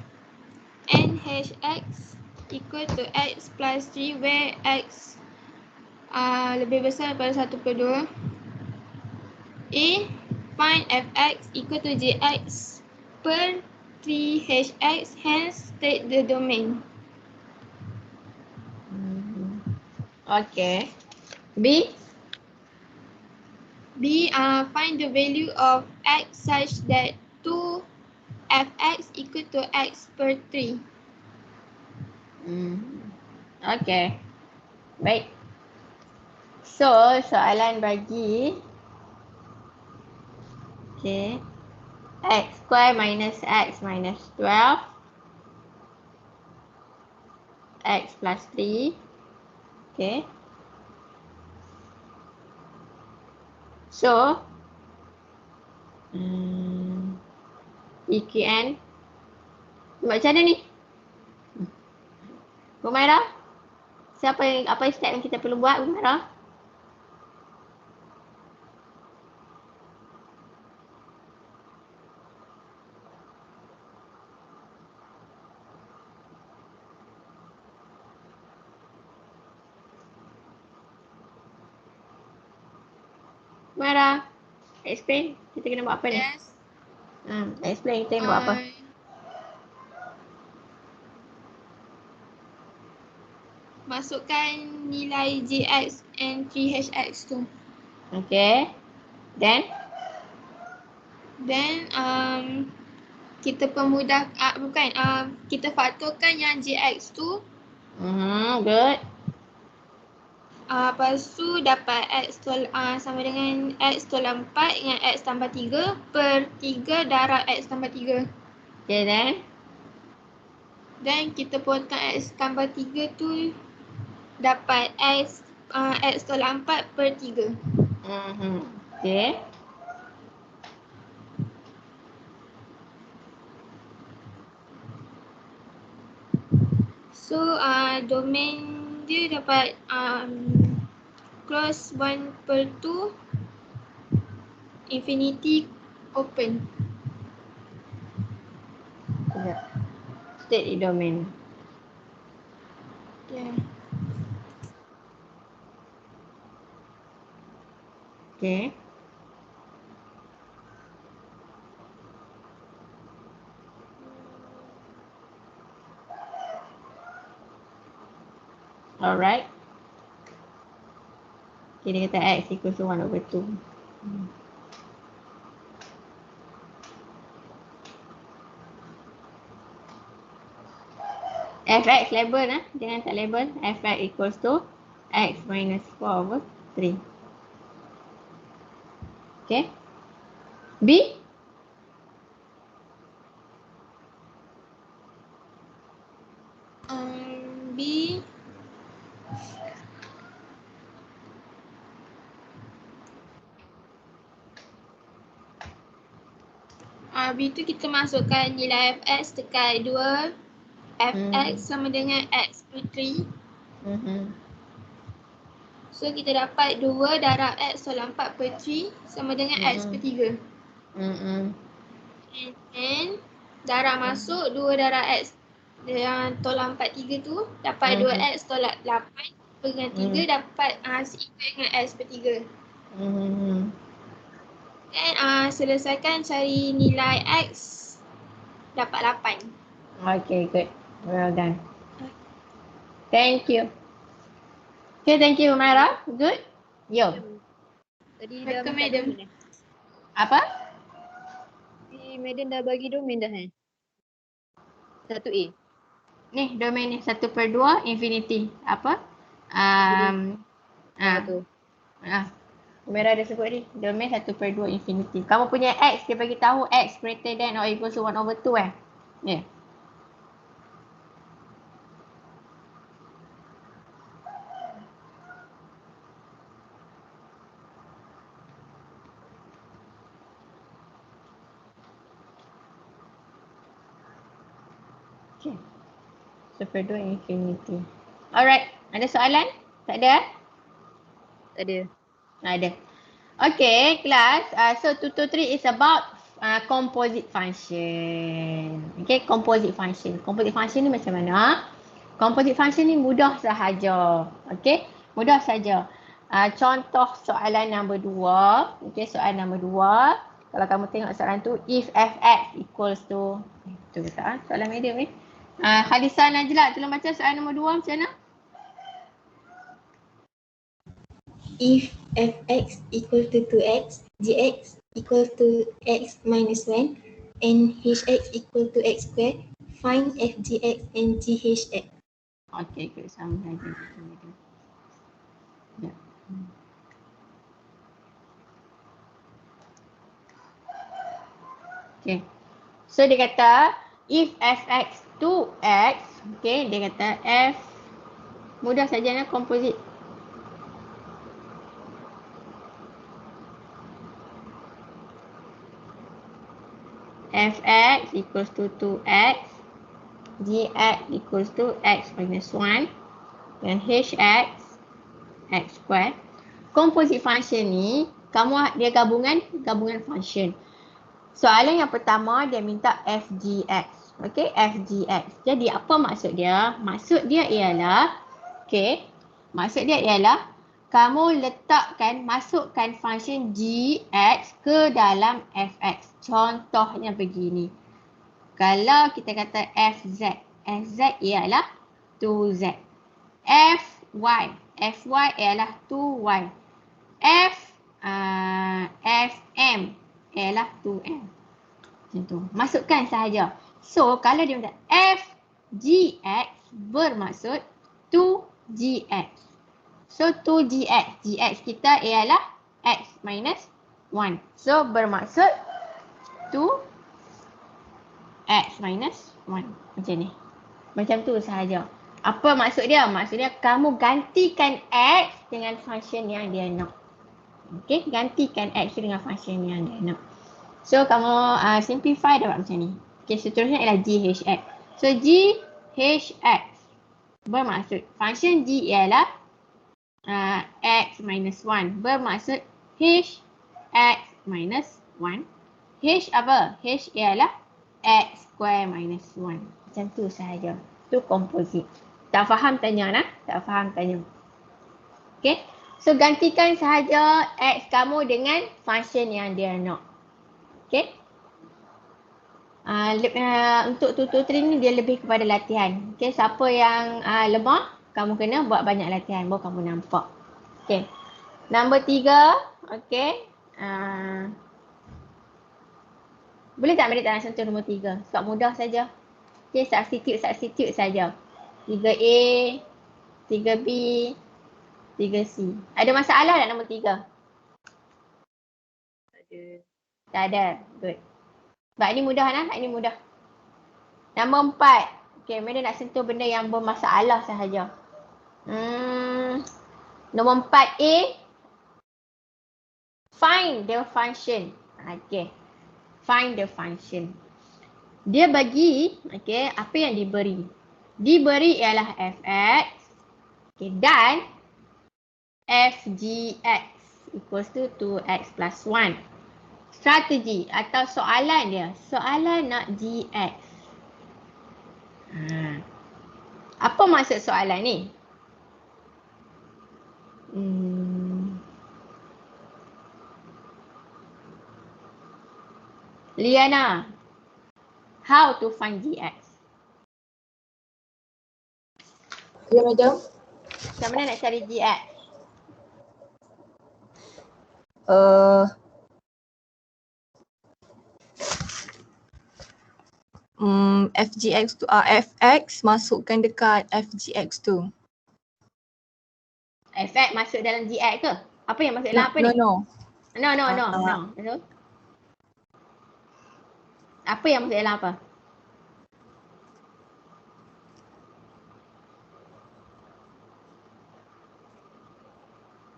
and hx equal to x plus 3 where x lebih besar daripada 1/2. A, find fx equal to gx per 3hx, hence state the domain. Okay. B. B, find the value of x such that 2fx equal to x per 3. Okay. Baik. So, soalan bagi x square minus x minus 12 x plus 3. Okay. So, EQN. Macam mana ni? Humaira? Apa step yang kita perlu buat, Humaira? Humaira, explain. Kita kena buat apa ni? Yes. Explain kita buat apa? Masukkan nilai gx and 3hx tu. Okay. Then kita permudah kita faktorkan yang gx tu. Good. Lepas tu dapat x sama dengan x tolak 4 dengan x tambah 3 per 3 darab x tambah 3. Okay, then kita purutkan x tambah 3 tu dapat x tolak 4 per 3. Okay. So domain dia dapat close 1/2 infinity open. State domain. Yeah. Okay. Alright. Okay, dia kata x equals to 1/2. Fx label jangan tak label. Fx equals to x minus 4/3. Okay. B. B B tu kita masukkan nilai fx dekat 2 fx sama dengan x per 3. So kita dapat 2 darab x tolak 4 per 3 sama dengan x per 3. And darab masuk 2 darab x yang tolak 4 3 tu dapat 2x tolak 8 dengan 3 dapat seimbang dengan x per 3. Dan selesaikan cari nilai x dapat 8. Okay, good. Well done. Thank you. Okay, thank you, Humaira. Good. Yo. Tadi dah madam. Apa? Si Madam dah bagi domain dah 1A. Ni domain ni 1/2 infinity. Apa? Humaira dah sebut ni. Domain 1/2 infinity. Kamu punya x, dia bagi tahu x greater than or equal to 1/2 Yeah. Okay. 1/2 infinity. Alright. Ada soalan? Tak ada? Tak ada. Ada. Okay, kelas. So tutor 3 is about composite function. Okay, composite function. Composite function ni macam mana? Composite function ni mudah sahaja. Okay, mudah saja. Contoh soalan nombor 2. Okay, soalan nombor 2. Kalau kamu tengok soalan tu, if fx equals to, tu tak? Soalan medium ni. Khalisa Najla, tolong baca soalan nombor 2 macam mana? If fx equal to 2x, gx equal to x minus 1, and hx equal to x squared, find fgx and ghx. Okay, good. Sama saja. Ya. Okay. So dia kata if fx 2x, okay, dia kata f mudah saja nak composite. Fx equals to 2x, gx equals to x minus 1, dan hx x square. Composite function ni, dia gabungan function. Soalan yang pertama dia minta fgx. Okay, fgx. Jadi apa maksud dia? Maksud dia ialah, okay, maksud dia ialah kamu masukkan function gx ke dalam fx. Contohnya begini. Kalau kita kata fz ialah 2z. fy ialah 2y. fm ialah 2m. Macam tu. Masukkan sahaja. So, kalau dia minta fgx bermaksud 2gx. So, 2gx. Gx kita ialah x minus 1. So, bermaksud 2x minus 1. Macam ni. Macam tu sahaja. Apa maksud dia? Maksud dia kamu gantikan x dengan function yang dia nak. Okay, gantikan x dengan function yang dia nak. So, kamu simplify dapat macam ni. Okay, seterusnya ialah ghx. So, ghx bermaksud function g ialah x minus 1. Bermaksud h x minus 1. H apa? H ialah x square minus 1. Macam tu sahaja. Tu composite. Tak faham tanya nak? Tak faham tanya. Okay. So gantikan sahaja x kamu dengan function yang dia nak. Okay. Untuk tutor 3 ni dia lebih kepada latihan. Okay. Siapa yang lemah, kamu kena buat banyak latihan. Baru kamu nampak. Okay. Nombor 3. Okay. Boleh tak ambil tangan sentuh nombor 3? Sebab mudah saja. Okay, substitute saja. 3A, 3B, 3C. Ada masalah tak nombor 3? Tak ada. Good. Sebab ini mudah nah, ini mudah. Nombor 4. Okay, mana nak sentuh benda yang bermasalah sahaja. Nombor 4A. Find the function. Okay. Find the function. Dia bagi, okay, apa yang diberi. Diberi ialah fx, okay, dan fgx equals to 2x plus 1. Strategi atau soalan dia. Soalan nak gx. Apa maksud soalan ni? Liana, how to find gx? Ya, madam. Macam mana nak cari gx? FGX tu fx masukkan dekat FGX tu. Fx masuk dalam gx ke? Apa yang masuk dalam apa ni? No. Betul? Apa yang masuk dalam apa?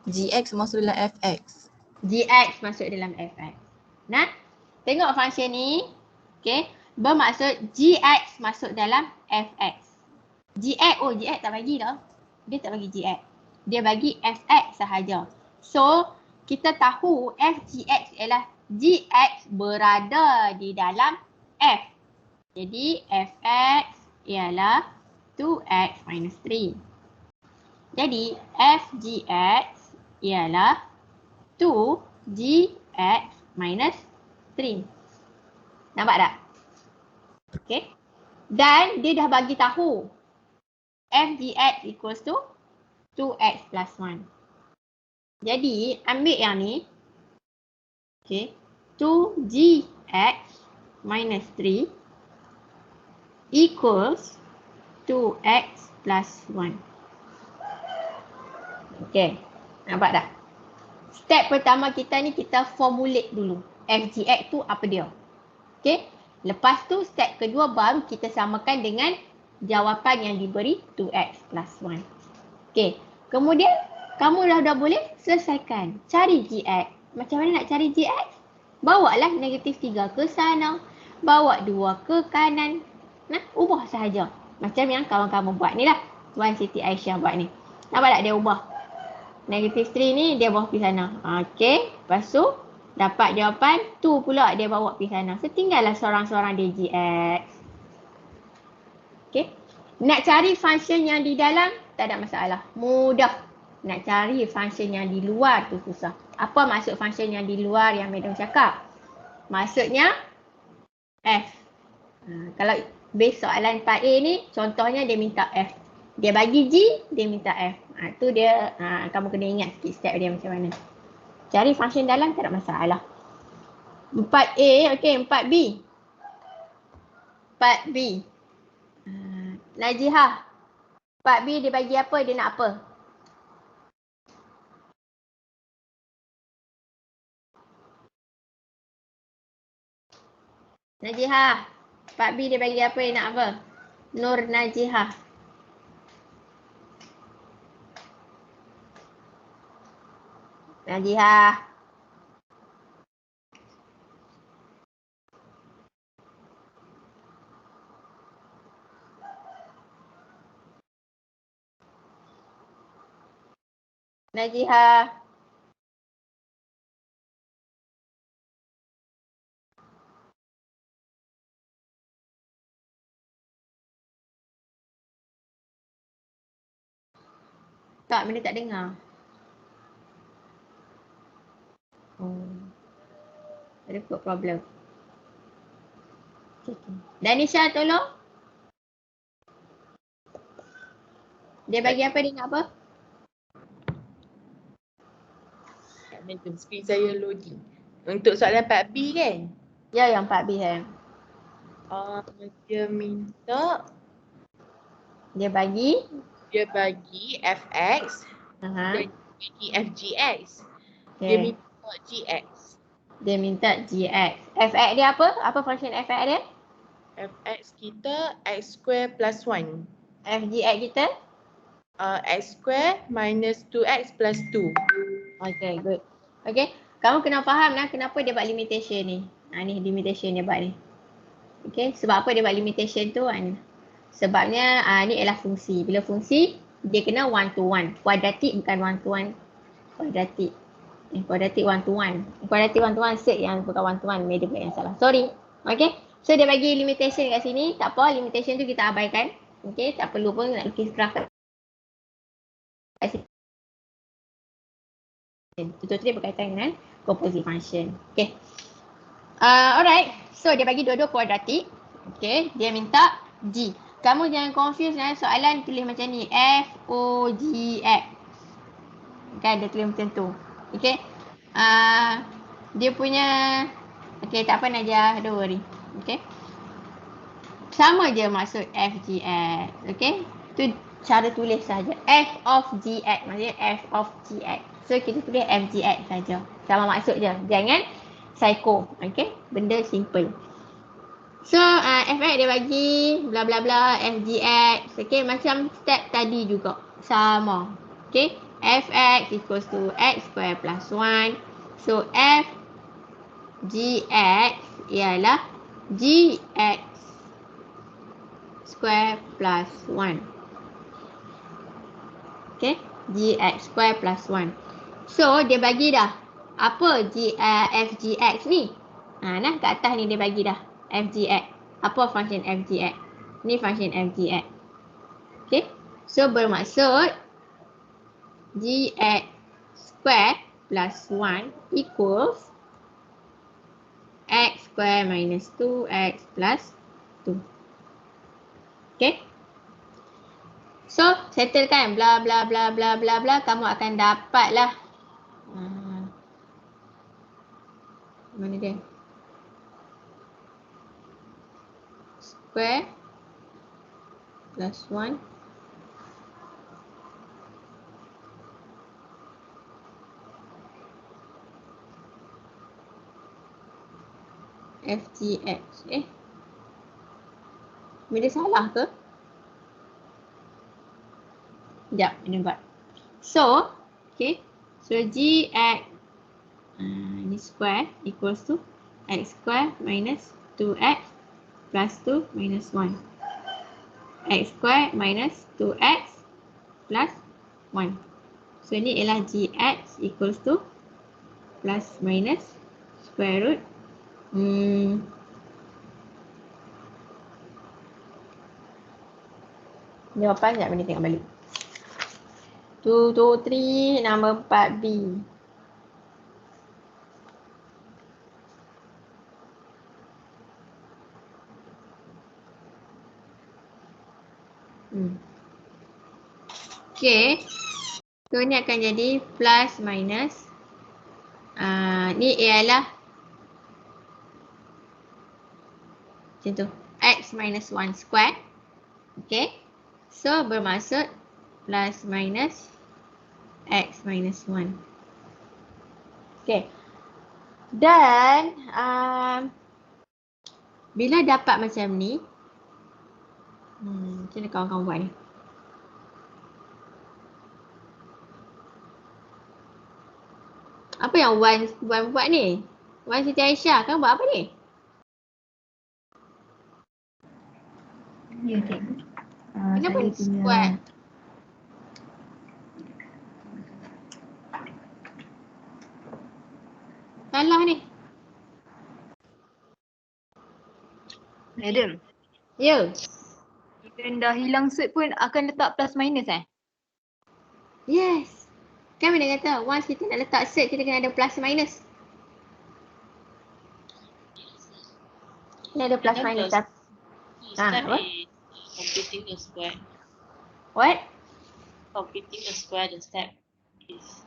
GX masuk dalam fx. Gx masuk dalam fx. Nah, tengok function ni. Okay. Bermaksud gx masuk dalam fx. Gx tak bagi dah. Dia tak bagi gx. Dia bagi fx sahaja. So, kita tahu f(gx) ialah gx berada di dalam f. Jadi fx ialah 2x minus 3. Jadi fgx ialah 2gx minus 3. Nampak tak? Okay. Dan dia dah bagi tahu fgx equals to 2x plus 1. Jadi ambil yang ni. Okay. 2gx minus 3 equals 2x plus 1. Okay. Nampak tak? Step pertama kita ni kita formulate dulu. fgx tu apa dia? Okay. Lepas tu step kedua baru kita samakan dengan jawapan yang diberi 2x plus 1. Okay. Kemudian kamu dah boleh selesaikan. Cari gx. Macam mana nak cari gx? Bawalah negatif 3 ke sana. Bawa 2 ke kanan. Nah, ubah sahaja. Macam yang kawan-kawan buat ni lah. Tuan Siti Aisyah buat ni. Nampak tak dia ubah? Negatif 3 ni dia bawa pergi sana. Okey. Lepas tu dapat jawapan 2 pula dia bawa pergi sana. So tinggallah seorang-seorang dia gx. Okey. Nak cari function yang di dalam tak ada masalah. Mudah. Nak cari function yang di luar tu susah. Apa maksud function yang di luar yang Madam cakap? Maksudnya f. Kalau base soalan 4A ni contohnya dia minta f. Dia bagi g, dia minta f. Tu dia kamu kena ingat sikit step dia macam mana. Cari function dalam tak ada masalah. 4A, okey, 4B. 4B. Najihah. 4B dia bagi apa? Dia nak apa? Najihah. 4B dia bagi apa? Dia nak apa? Nur Najihah. Najihah. Najihah. Tak, benda tak dengar. Ada kot problem. Danisha tolong. Dia bagi apa, dia nak apa? Momentum screen saya loading. Untuk soalan 4B kan? Ya, yang 4B kan. Dia minta. Dia bagi fx dan bagi fgx. Okay. Dia minta gx. Dia minta gx. Fx dia apa? Apa function fx dia? Fx kita x square plus 1. Fgx kita? X square minus 2x plus 2. Okay, good. Okay, kamu kena faham lah kenapa dia buat limitation ni. Ni limitation dia buat ni. Okay, sebab apa dia buat limitation tu kan? Sebabnya ni ialah fungsi. Bila fungsi, dia kena one to one. Kuadratik bukan one to one. Kuadratik. Kuadratik one to one. Kuadratik one to one set yang bukan one to one. Media yang salah. Sorry. Okay. So dia bagi limitation kat sini. Tak apa. Limitation tu kita abaikan. Okay. Tak perlu pun nak lukis graf kat sini. Tutor dia berkaitan dengan composite function. Okay. Alright. So dia bagi dua-dua kuadratik. Okay. Dia minta G. Kamu jangan confuse dengan soalan tulis macam ni. F-O-G-X. Kan dia tulis macam tu. Okay. Dia punya. Okay, tak apa Najah. Don't worry. Okay. Sama je maksud F-G-X. Okay. Tu cara tulis saja. F of G-X. Maksudnya F of G-X. So kita tulis F-G-X saja. Sama maksud je. Jangan psycho. Okay. Benda simple. So fx dia bagi bla bla bla fgx. Okay, macam step tadi juga. Sama. Okay, fx equals to x square plus 1. So fgx ialah gx square plus 1. Okay, gx square plus 1. So dia bagi dah apa fgx ni? Nah kat atas ni dia bagi dah fgx. Apa function fgx? Ni function fgx. Okay. So bermaksud gx square plus 1 equals x square minus 2x plus 2. Okay. So settlekan bla bla bla bla bla bla, kamu akan dapatlah mana dia? Square plus 1 FGX. Bila salah ke? Sekejap, ini buat. So, okay. So, GX ni square equals to x square minus 2x plus 2 minus 1. X square minus 2x plus 1. So, ni ialah GX equals to plus minus square root jawapan sekejap ni tengok balik. 2, 2, 3, nombor 4B. Okay. So ni akan jadi plus minus. Ni ialah macam tu. X minus 1 square. Okay. So bermaksud plus minus x minus 1. Okay. Dan bila dapat macam ni, macam mana kawan-kawan buat ni? Apa yang Wan buat ni? Wan Siti Aisyah, kamu buat apa ni? Ya, cikgu. Kenapa ni square? Salah ni. Madam. Ya. Kita dah hilang set pun akan letak plus minus Yes. Kan bila kata once kita nak letak set, kita kena ada plus minus. Kena ada plus minus. Apa? Computing the square. What? Computing the square, the step is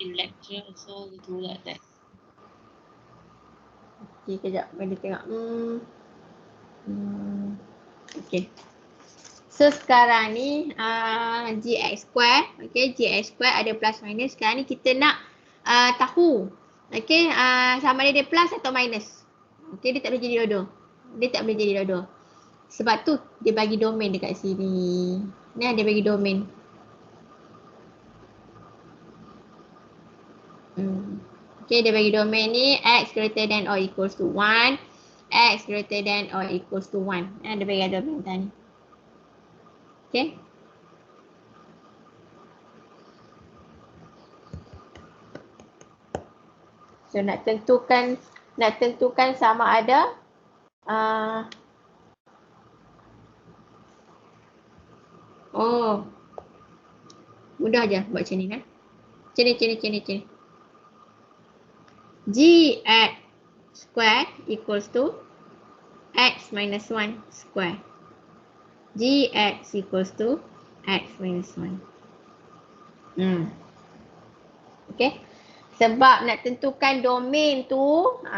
in lecture, so we do like that. Okay, kejap. Bagi tengok. Okay. So sekarang ni gx square. Okay, gx square ada plus minus. Sekarang ni kita nak tahu. Okay, sama ada dia plus atau minus. Okay, dia tak boleh jadi dua-dua. Dia tak boleh jadi dua-dua. Sebab tu dia bagi domain dekat sini. Ni dia bagi domain. Okay, dia bagi domain ni x greater than or equals to 1. X greater than or equals to 1. Dia bagi domain tadi. Okay. So nak tentukan sama ada mudah je buat macam ni kan. Macam ni. Gx square equals to x minus 1 square. Gx equals to x minus 1. Okay. Sebab nak tentukan domain tu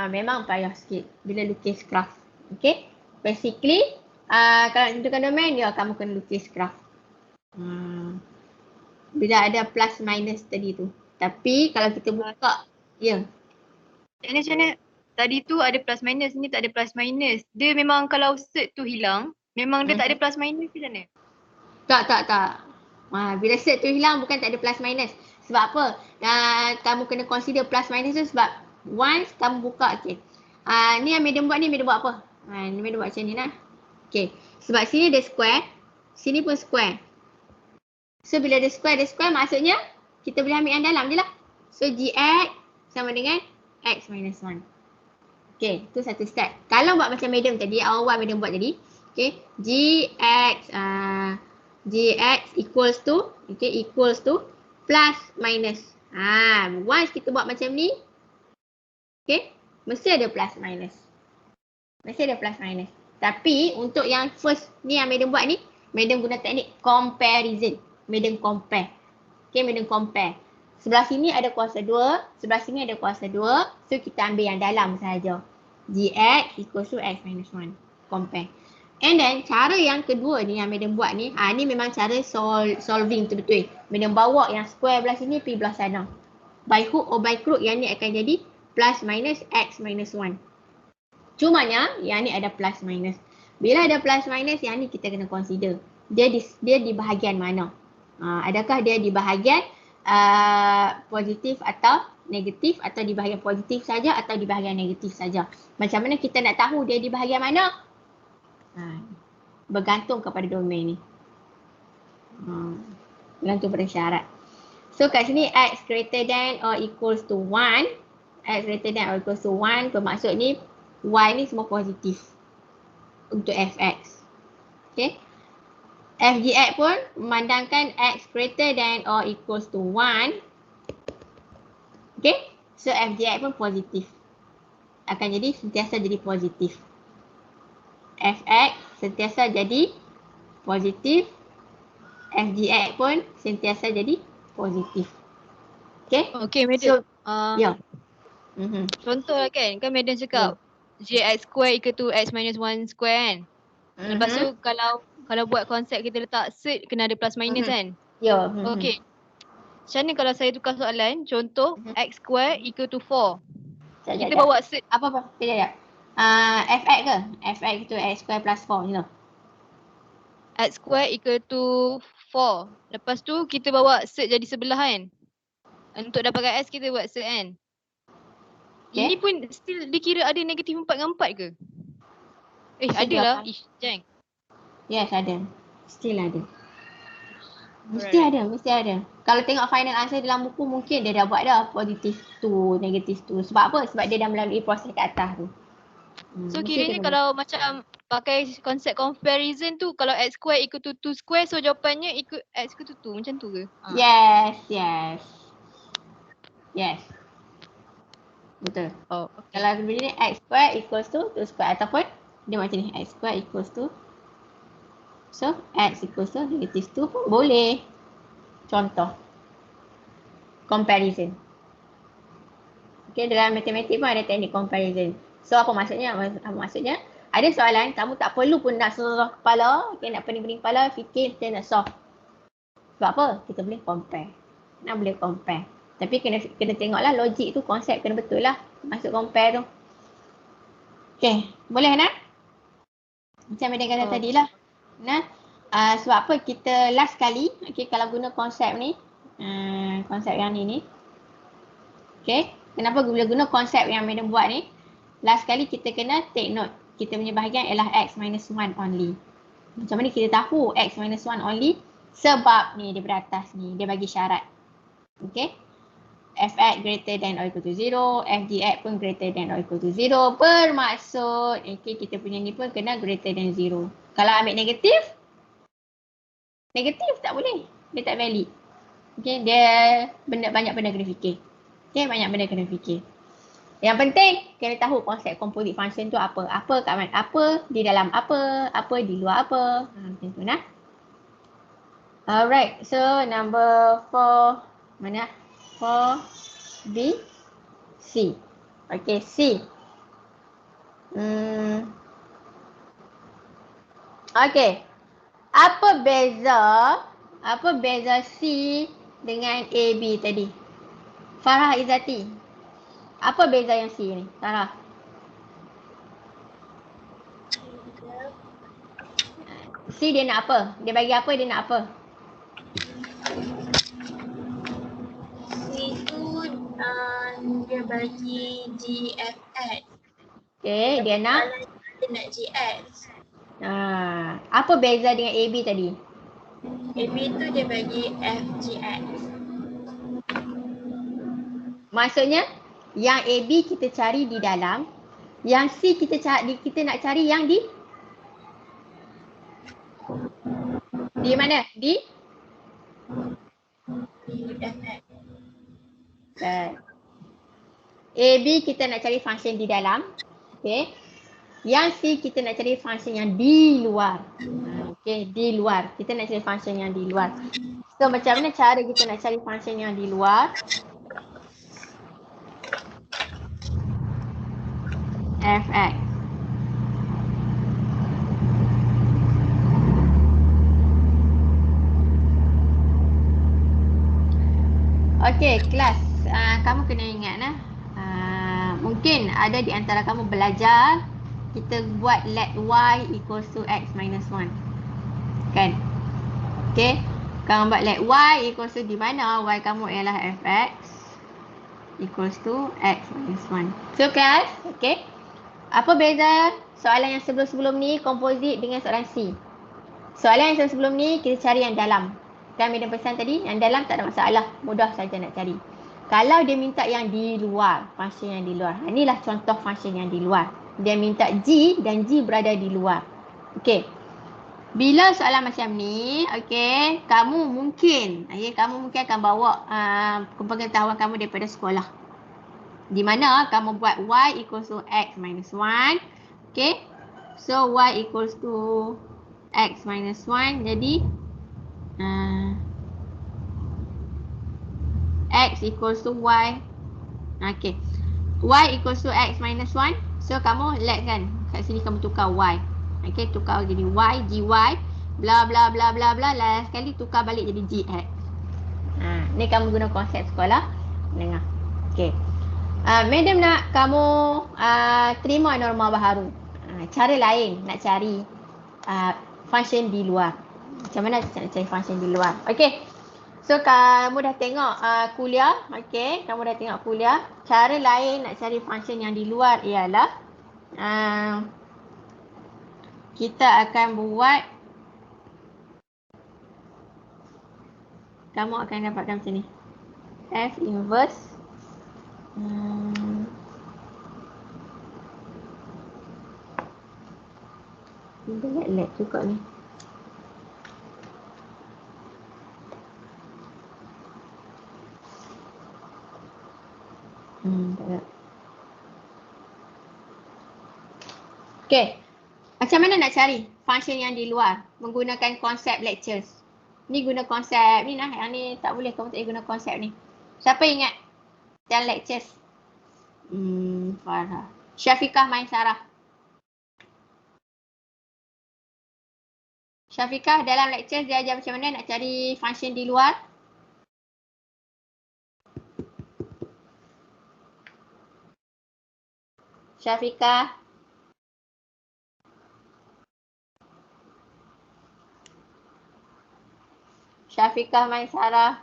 memang payah sikit bila lukis graf. Okay. Basically kalau nak tentukan domain kamu kena lukis graf. Bila ada plus minus tadi tu. Tapi kalau kita buka, Macam mana? Tadi tu ada plus minus, ni tak ada plus minus. Dia memang kalau set tu hilang, memang dia tak ada plus minus ke macam mana? Tak. Bila set tu hilang bukan tak ada plus minus. Sebab apa? Kamu kena consider plus minus tu sebab once kamu buka, ni yang Madam buat ni, Madam buat apa? Ni Madam buat macam ni lah. Okay. Sebab sini ada square, sini pun square. So bila ada square maksudnya kita boleh ambil yang dalam je lah. So gx sama dengan X minus 1. Okay, tu satu step. Kalau buat macam madam tadi, awal madam buat tadi, okay, Gx equals to, okay, equals to plus minus. Once kita buat macam ni, okay, mesti ada plus minus. Mesti ada plus minus. Tapi untuk yang first ni yang madam buat ni, madam guna teknik comparison. Madam compare. Okay, madam compare. Sebelah sini ada kuasa 2, sebelah sini ada kuasa 2. So kita ambil yang dalam sahaja. Gx equals to x minus 1. Compare. And then cara yang kedua ni yang madam buat ni, ni memang cara solving betul-betul. Madam bawa yang square belah sini pergi belah sana. By hook or by crook yang ni akan jadi plus minus x minus 1. Cumanya yang ni ada plus minus. Bila ada plus minus, yang ni kita kena consider. Dia di bahagian mana? Adakah dia di bahagian positif atau negatif, atau di bahagian positif saja atau di bahagian negatif saja. Macam mana kita nak tahu dia di bahagian mana? Bergantung kepada domain ni. Bergantung pada syarat. So kat sini x greater than or equals to 1. X greater than or equals to 1 bermaksud ni y ni semua positif untuk fx. Okay. Fgx pun memandangkan x greater than or equals to 1. Okay. So Fgx pun positif. Akan jadi sentiasa jadi positif. Fx sentiasa jadi positif. Fgx pun sentiasa jadi positif. Okay. Okay, madam. Ya. Contoh lah kan madam cakap Gx square equal to x minus 1 square kan. Lepas tu kalau buat konsep kita letak set kena ada plus minus kan. Ya. Okay. Macam mana kalau saya tukar soalan, contoh x square equal to 4. Kita bawa set. Apa? Sekejap. Fx ke? Fx equal to x square plus 4 you know. X square equal to 4. Lepas tu kita bawa set jadi sebelah kan. Untuk dapatkan x kita buat set kan. Okay. Ini pun still dikira ada negatif 4 dengan 4 ke? Ada lah. Jeng. Yes, ada. Still ada. Mesti ada. Kalau tengok final answer dalam buku mungkin dia dah buat dah positif 2, negatif 2. Sebab apa? Sebab dia dah melalui proses kat atas tu. So kiranya kalau macam pakai konsep comparison tu, kalau x square equal to 2 square, so jawapannya ikut x equal to 2 macam tu ke? Yes. Betul. Okay. Kalau begini x square equals to 2 square ataupun dia macam ni, x square equals to, so x equals to negative 2 pun boleh. Contoh comparison. Okay, dalam matematik pun ada teknik comparison. So apa maksudnya? Maksudnya ada soalan kamu tak perlu pun nak seluruh kepala, okay, nak pening-pening kepala fikir kita nak solve. Sebab apa? Kita boleh compare. Boleh compare. Tapi kena tengoklah logik tu, konsep kena betul lah masuk compare tu. Okay, boleh nak? Macam yang kata tadi lah. Sebab apa kita last kali, okay, kalau guna konsep ni, konsep yang ni. Okay, kenapa boleh guna konsep yang madam buat ni? Last kali kita kena take note. Kita punya bahagian ialah x minus 1 only. Macam mana kita tahu x minus 1 only? Sebab ni dia beratas ni, dia bagi syarat. Okay. Fx greater than or equal to 0, Fgx pun greater than or equal to 0. Bermaksud, okay, kita punya ni pun kena greater than 0. Kalau ambil negatif tak boleh. Dia tak valid. Okay, dia banyak benda kena fikir. Okay, banyak benda kena fikir. Yang penting, kena tahu konsep composite function tu apa. Apa kat mana, apa di dalam apa di luar apa. Macam tu nah. Alright, so number 4, mana? 4, B, C. Okay, C. Okay. Apa beza C dengan AB tadi? Farah Izzati. Apa beza yang C ni, Farah? C dia nak apa? Dia bagi apa, dia nak apa? Dia bagi GFX. Okay, dia nak GX. Apa beza dengan AB tadi? AB tu dia bagi FGX. Maksudnya Yang AB kita cari di dalam. Yang C kita nak cari yang di mana? Di AB kita nak cari function di dalam. Okay. Yang C kita nak cari function yang di luar. Okay, di luar. Kita nak cari function yang di luar. So macam mana cara kita nak cari function yang di luar? Fx. Okay, kelas. Kamu kena ingat mungkin ada di antara kamu belajar kita buat let y equals to x minus 1. Kan? Okay. Kamu buat let y equals to di mana y kamu ialah fx equals to x minus 1. So kelas, okay. Apa beza soalan yang sebelum-sebelum ni komposit dengan soalan C? Soalan yang sebelum ni kita cari yang dalam. Kan Madam pesan tadi, yang dalam tak ada masalah. Mudah saja nak cari. Kalau dia minta yang di luar, function yang di luar. Inilah contoh function yang di luar. Dia minta G dan G berada di luar. Okey. Bila soalan macam ni, okey, kamu mungkin akan bawa pengetahuan kamu daripada sekolah. Di mana kamu buat y equals to x minus 1. Okey. So y equals to x minus 1. Jadi x equals to y. Okay. Y equals to x minus 1. So kamu let kan. Kat sini kamu tukar y. Okay, tukar jadi y, gy, bla bla bla bla bla. Last sekali tukar balik jadi gx. Ni kamu guna konsep sekolah menengah. Okay. Madam nak kamu terima norma baharu. Cara lain nak cari function di luar. Macam mana nak cari function di luar? Okay. So kamu dah tengok kuliah. Okay. Kamu dah tengok kuliah. Cara lain nak cari function yang di luar ialah kita akan buat. Kamu akan dapatkan macam ni. F inverse. Dia lag juga ni. Tak ada. Okay. Macam mana nak cari function yang di luar menggunakan konsep lectures? Ni guna konsep ni yang ni tak boleh kamu tak boleh guna konsep ni. Siapa ingat yang lectures? Farah. Syafiqah Maisarah. Syafiqah dalam lectures dia ajar macam mana nak cari function di luar? Syafiqah. Syafiqah Maisarah.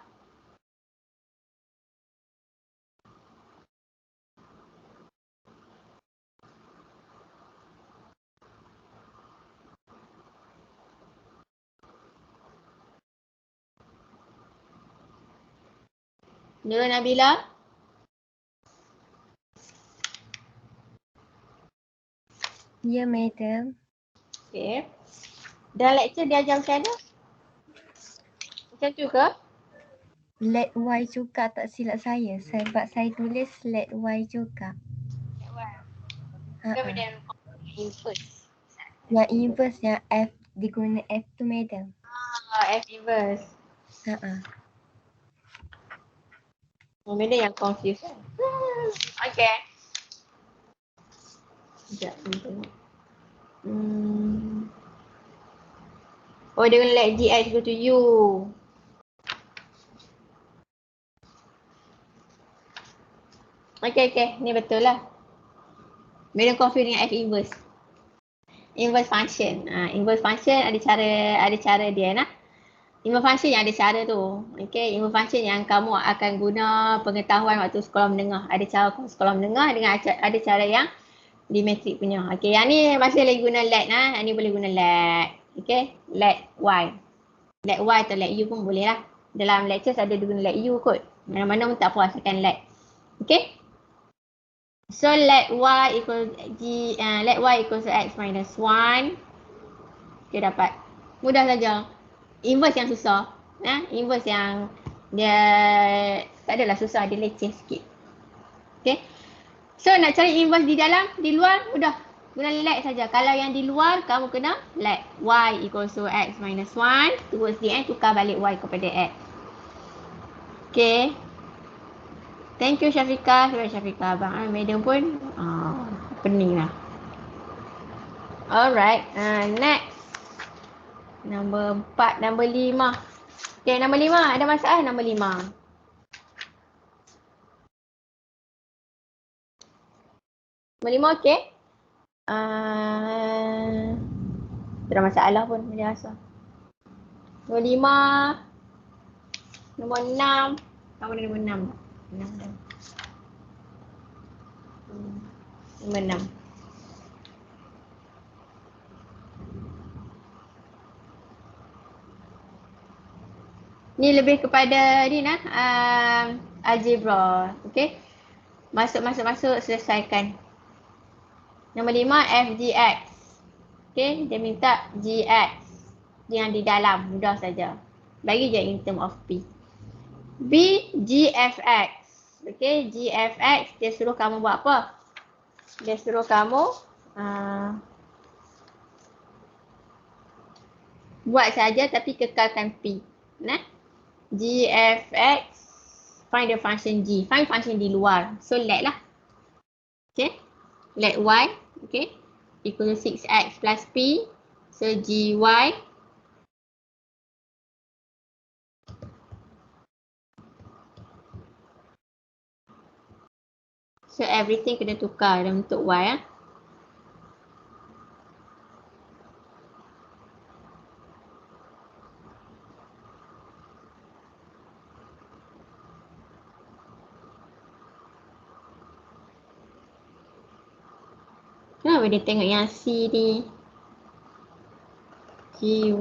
Nur Nabila. Ya, madam. Okay. Dalam lecture dia ajar macam mana? Macam tu ke? Let y juga tak silap saya. Sebab saya tulis let y juga. Inverse. Yang inverse yang F diguna F tu, madam. F inverse. Benda yang confused kan? Okay. Sekejap, tengok. Oh, dia gonna let gx go to u. Okay. Ni betul lah. Beda confuse dengan F inverse. Inverse function. Inverse function ada cara dia nah. Inverse function yang ada cara tu. Okay, inverse function yang kamu akan guna pengetahuan waktu sekolah menengah. Ada cara sekolah menengah dengan ada cara yang di matrik punya. Okay, yang ni masih lagi guna let nah. Yang ni boleh guna let. Okay, let y. Let y atau let u pun boleh lah. Dalam lectures ada guna let u kot. Mana-mana pun tak puas akan let. Okay. So let y equal to x minus 1. Okay, dapat. Mudah saja. Inverse yang susah. Inverse yang dia tak adalah susah, dia leceh sikit. Okay. So nak cari inverse di dalam, di luar mudah. Guna let saja. Kalau yang di luar kamu kena let y equals to x minus 1. Towards the end tukar balik y kepada x. Okay. Thank you Syafiqah. Sebab Syafiqah abang madam pun pening lah. Alright. Next. Nombor 4, nombor 5. Okay, nombor 5. Ada masalah nombor 5. Nombor 5 okay. Tak ada masalah pun. Dia rasa. Nombor 5. Nombor 6. Kamu ada nombor 6. Nombor 6. Ni lebih kepada ni algebra. Okay. Masuk, selesaikan. Nombor 5, f gx. Okay, dia minta gx yang di dalam, mudah saja. Bagi je in term of p. B, gfx. Okay, gfx dia suruh kamu buat apa? Dia suruh kamu buat saja tapi kekalkan p. Gfx, find the function g. Find function di luar. So let lah. Okay. Let y, okay, equal to 6x plus p. So gy. So everything kena tukar dalam bentuk y. Kenapa dia tengok yang C ni? Gy.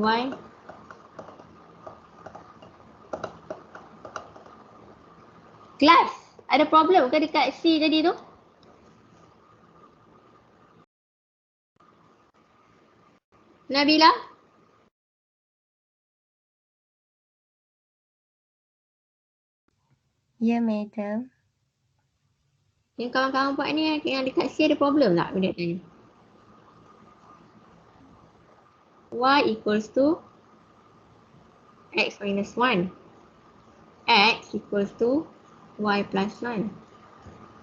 Kelas, ada problem ke dekat C tadi tu? Nabila? Ya, madam. Yang kawan-kawan buat ni, yang dekat C ada problem tak? Benda tanya. Y equals to x minus 1. X equals to y plus 1.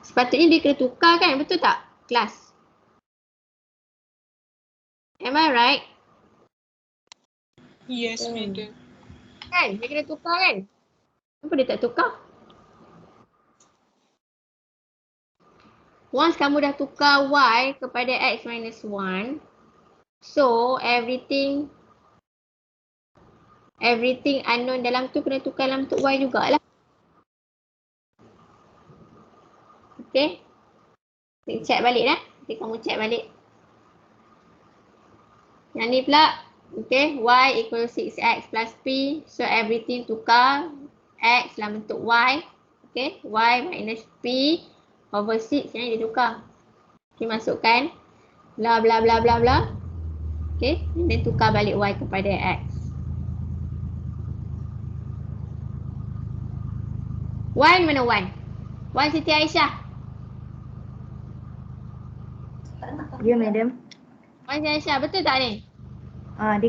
Sepatutnya dia kena tukar kan? Betul tak? Kelas. Am I right? Yes, madam. Kan? Dia kena tukar kan? Kenapa dia tak tukar? Once kamu dah tukar y kepada x minus 1, so everything unknown dalam tu kena tukar dalam bentuk y jugalah. Okay. Check balik dah. Okay, kamu check balik. Yang ni pula. Okay. Y equal 6x plus p. So everything tukar x dalam bentuk y. Okay. Y minus p over 6 yang dia tukar. Okay, masukkan. Bla bla bla bla bla. Okay. And then tukar balik y kepada x. Y mana 1? Y Siti Aisyah. Ya, madam. Y Siti Aisyah, betul tak ni? Dia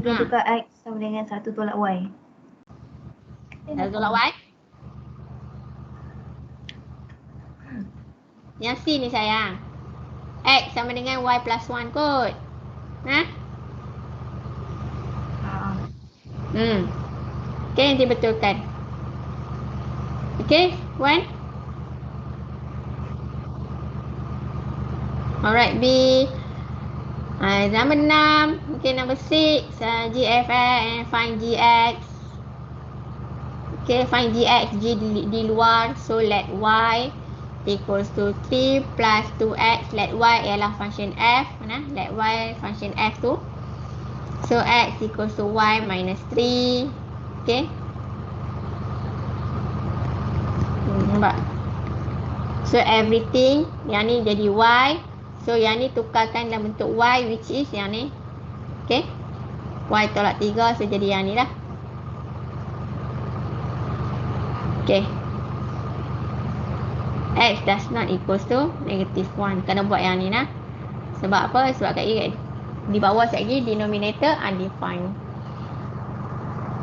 kena tukar x sama dengan 1 tolak y. 1 tolak y? Yang C ni sayang. X sama dengan y plus 1 kot. Okay, nanti betulkan. Okay, 1. Alright, B. Number 6. Okay, number 6. GFX and find GX. Okay, find GX, G di luar. So, let Y equals to 3 plus 2x. Let Y ialah function F. Let Y function F tu. So, X equals to Y minus 3. Okay. Nampak? So everything, yang ni jadi Y. So yang ni tukarkan dalam bentuk Y, which is yang ni. Okay. Y tolak 3, so jadi yang ni lah. Okay. X does not equals to -1. Kena buat yang ni lah. Sebab apa? Sebab kat di bawah sekali lagi denominator undefined.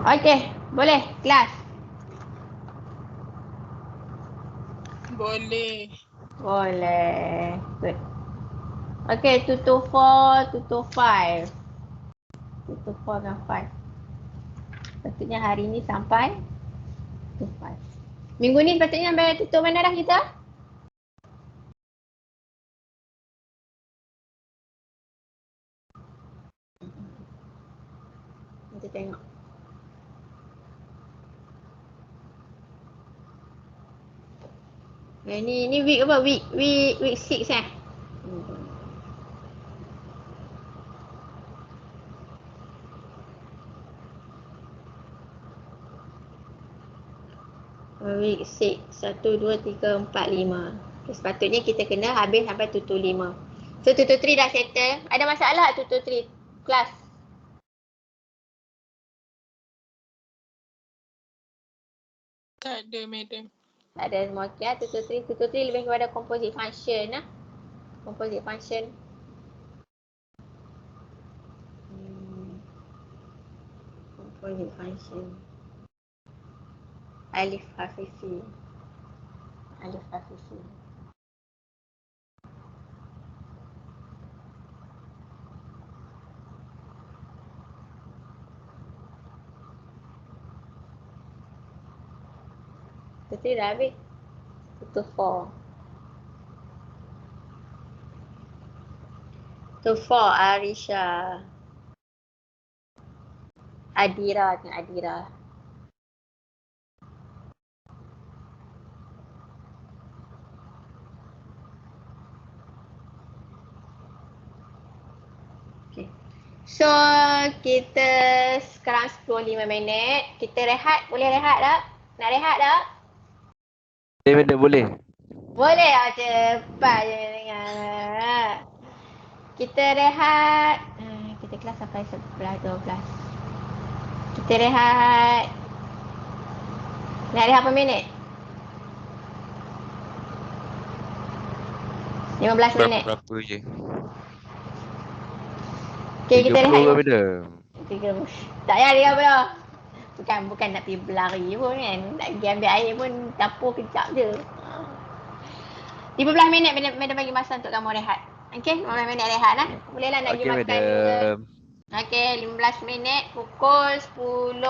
Okay, boleh kelas. Boleh. Boleh. Good. Okay, 2 to 4, 2 to 5. 2 to 4 dan 5. Sepatutnya hari ni sampai 2 to 5. Minggu ni sepatutnya sampai tutup mana dah kita? Kita tengok. Ni week apa? Week 6 eh? Week 6. 1, 2, 3, 4, 5. Okay, sepatutnya kita kena habis sampai 2 to 5. So 2 to 3 dah settle. Ada masalah 2 to 3 kelas? Tak ada, madam. Tak ada semua. Okay, 2 to 3. 2 to 3 lebih kepada composite function lah. Composite function. Composite function. Alif hafifi. Alif hafifi. Betul dah habis. 2 to 4. 2 to 4 Arisha. Adira, tengok Adira. Okay. So kita sekarang 10.05 minit. Kita rehat, boleh rehat tak? Nak rehat tak? Boleh, madam, boleh. Boleh lah, cepat je dengar. Kita rehat. Kita kelas sampai 11.12. Kita rehat. Nak rehat berapa minit? 15 minit. Berapa je? Okay, kita rehat. 30 madam. 30. Tak payah rehat pula. Bukan nak pergi berlari pun kan. Nak pergi ambil air pun dapur kejap je. 15 minit madam bagi masa untuk kamu rehat. Okay, 15 minit rehat lah. Boleh lah nak pergi makan ke. Okay, 15 minit pukul 10.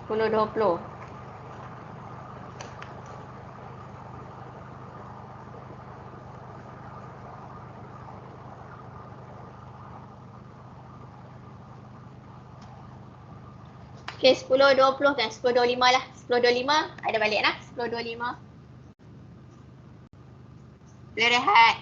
10.20. Okay, 10.20 kan? 10.25 lah. 10.25 ada balik lah. 10.25. Boleh rehat.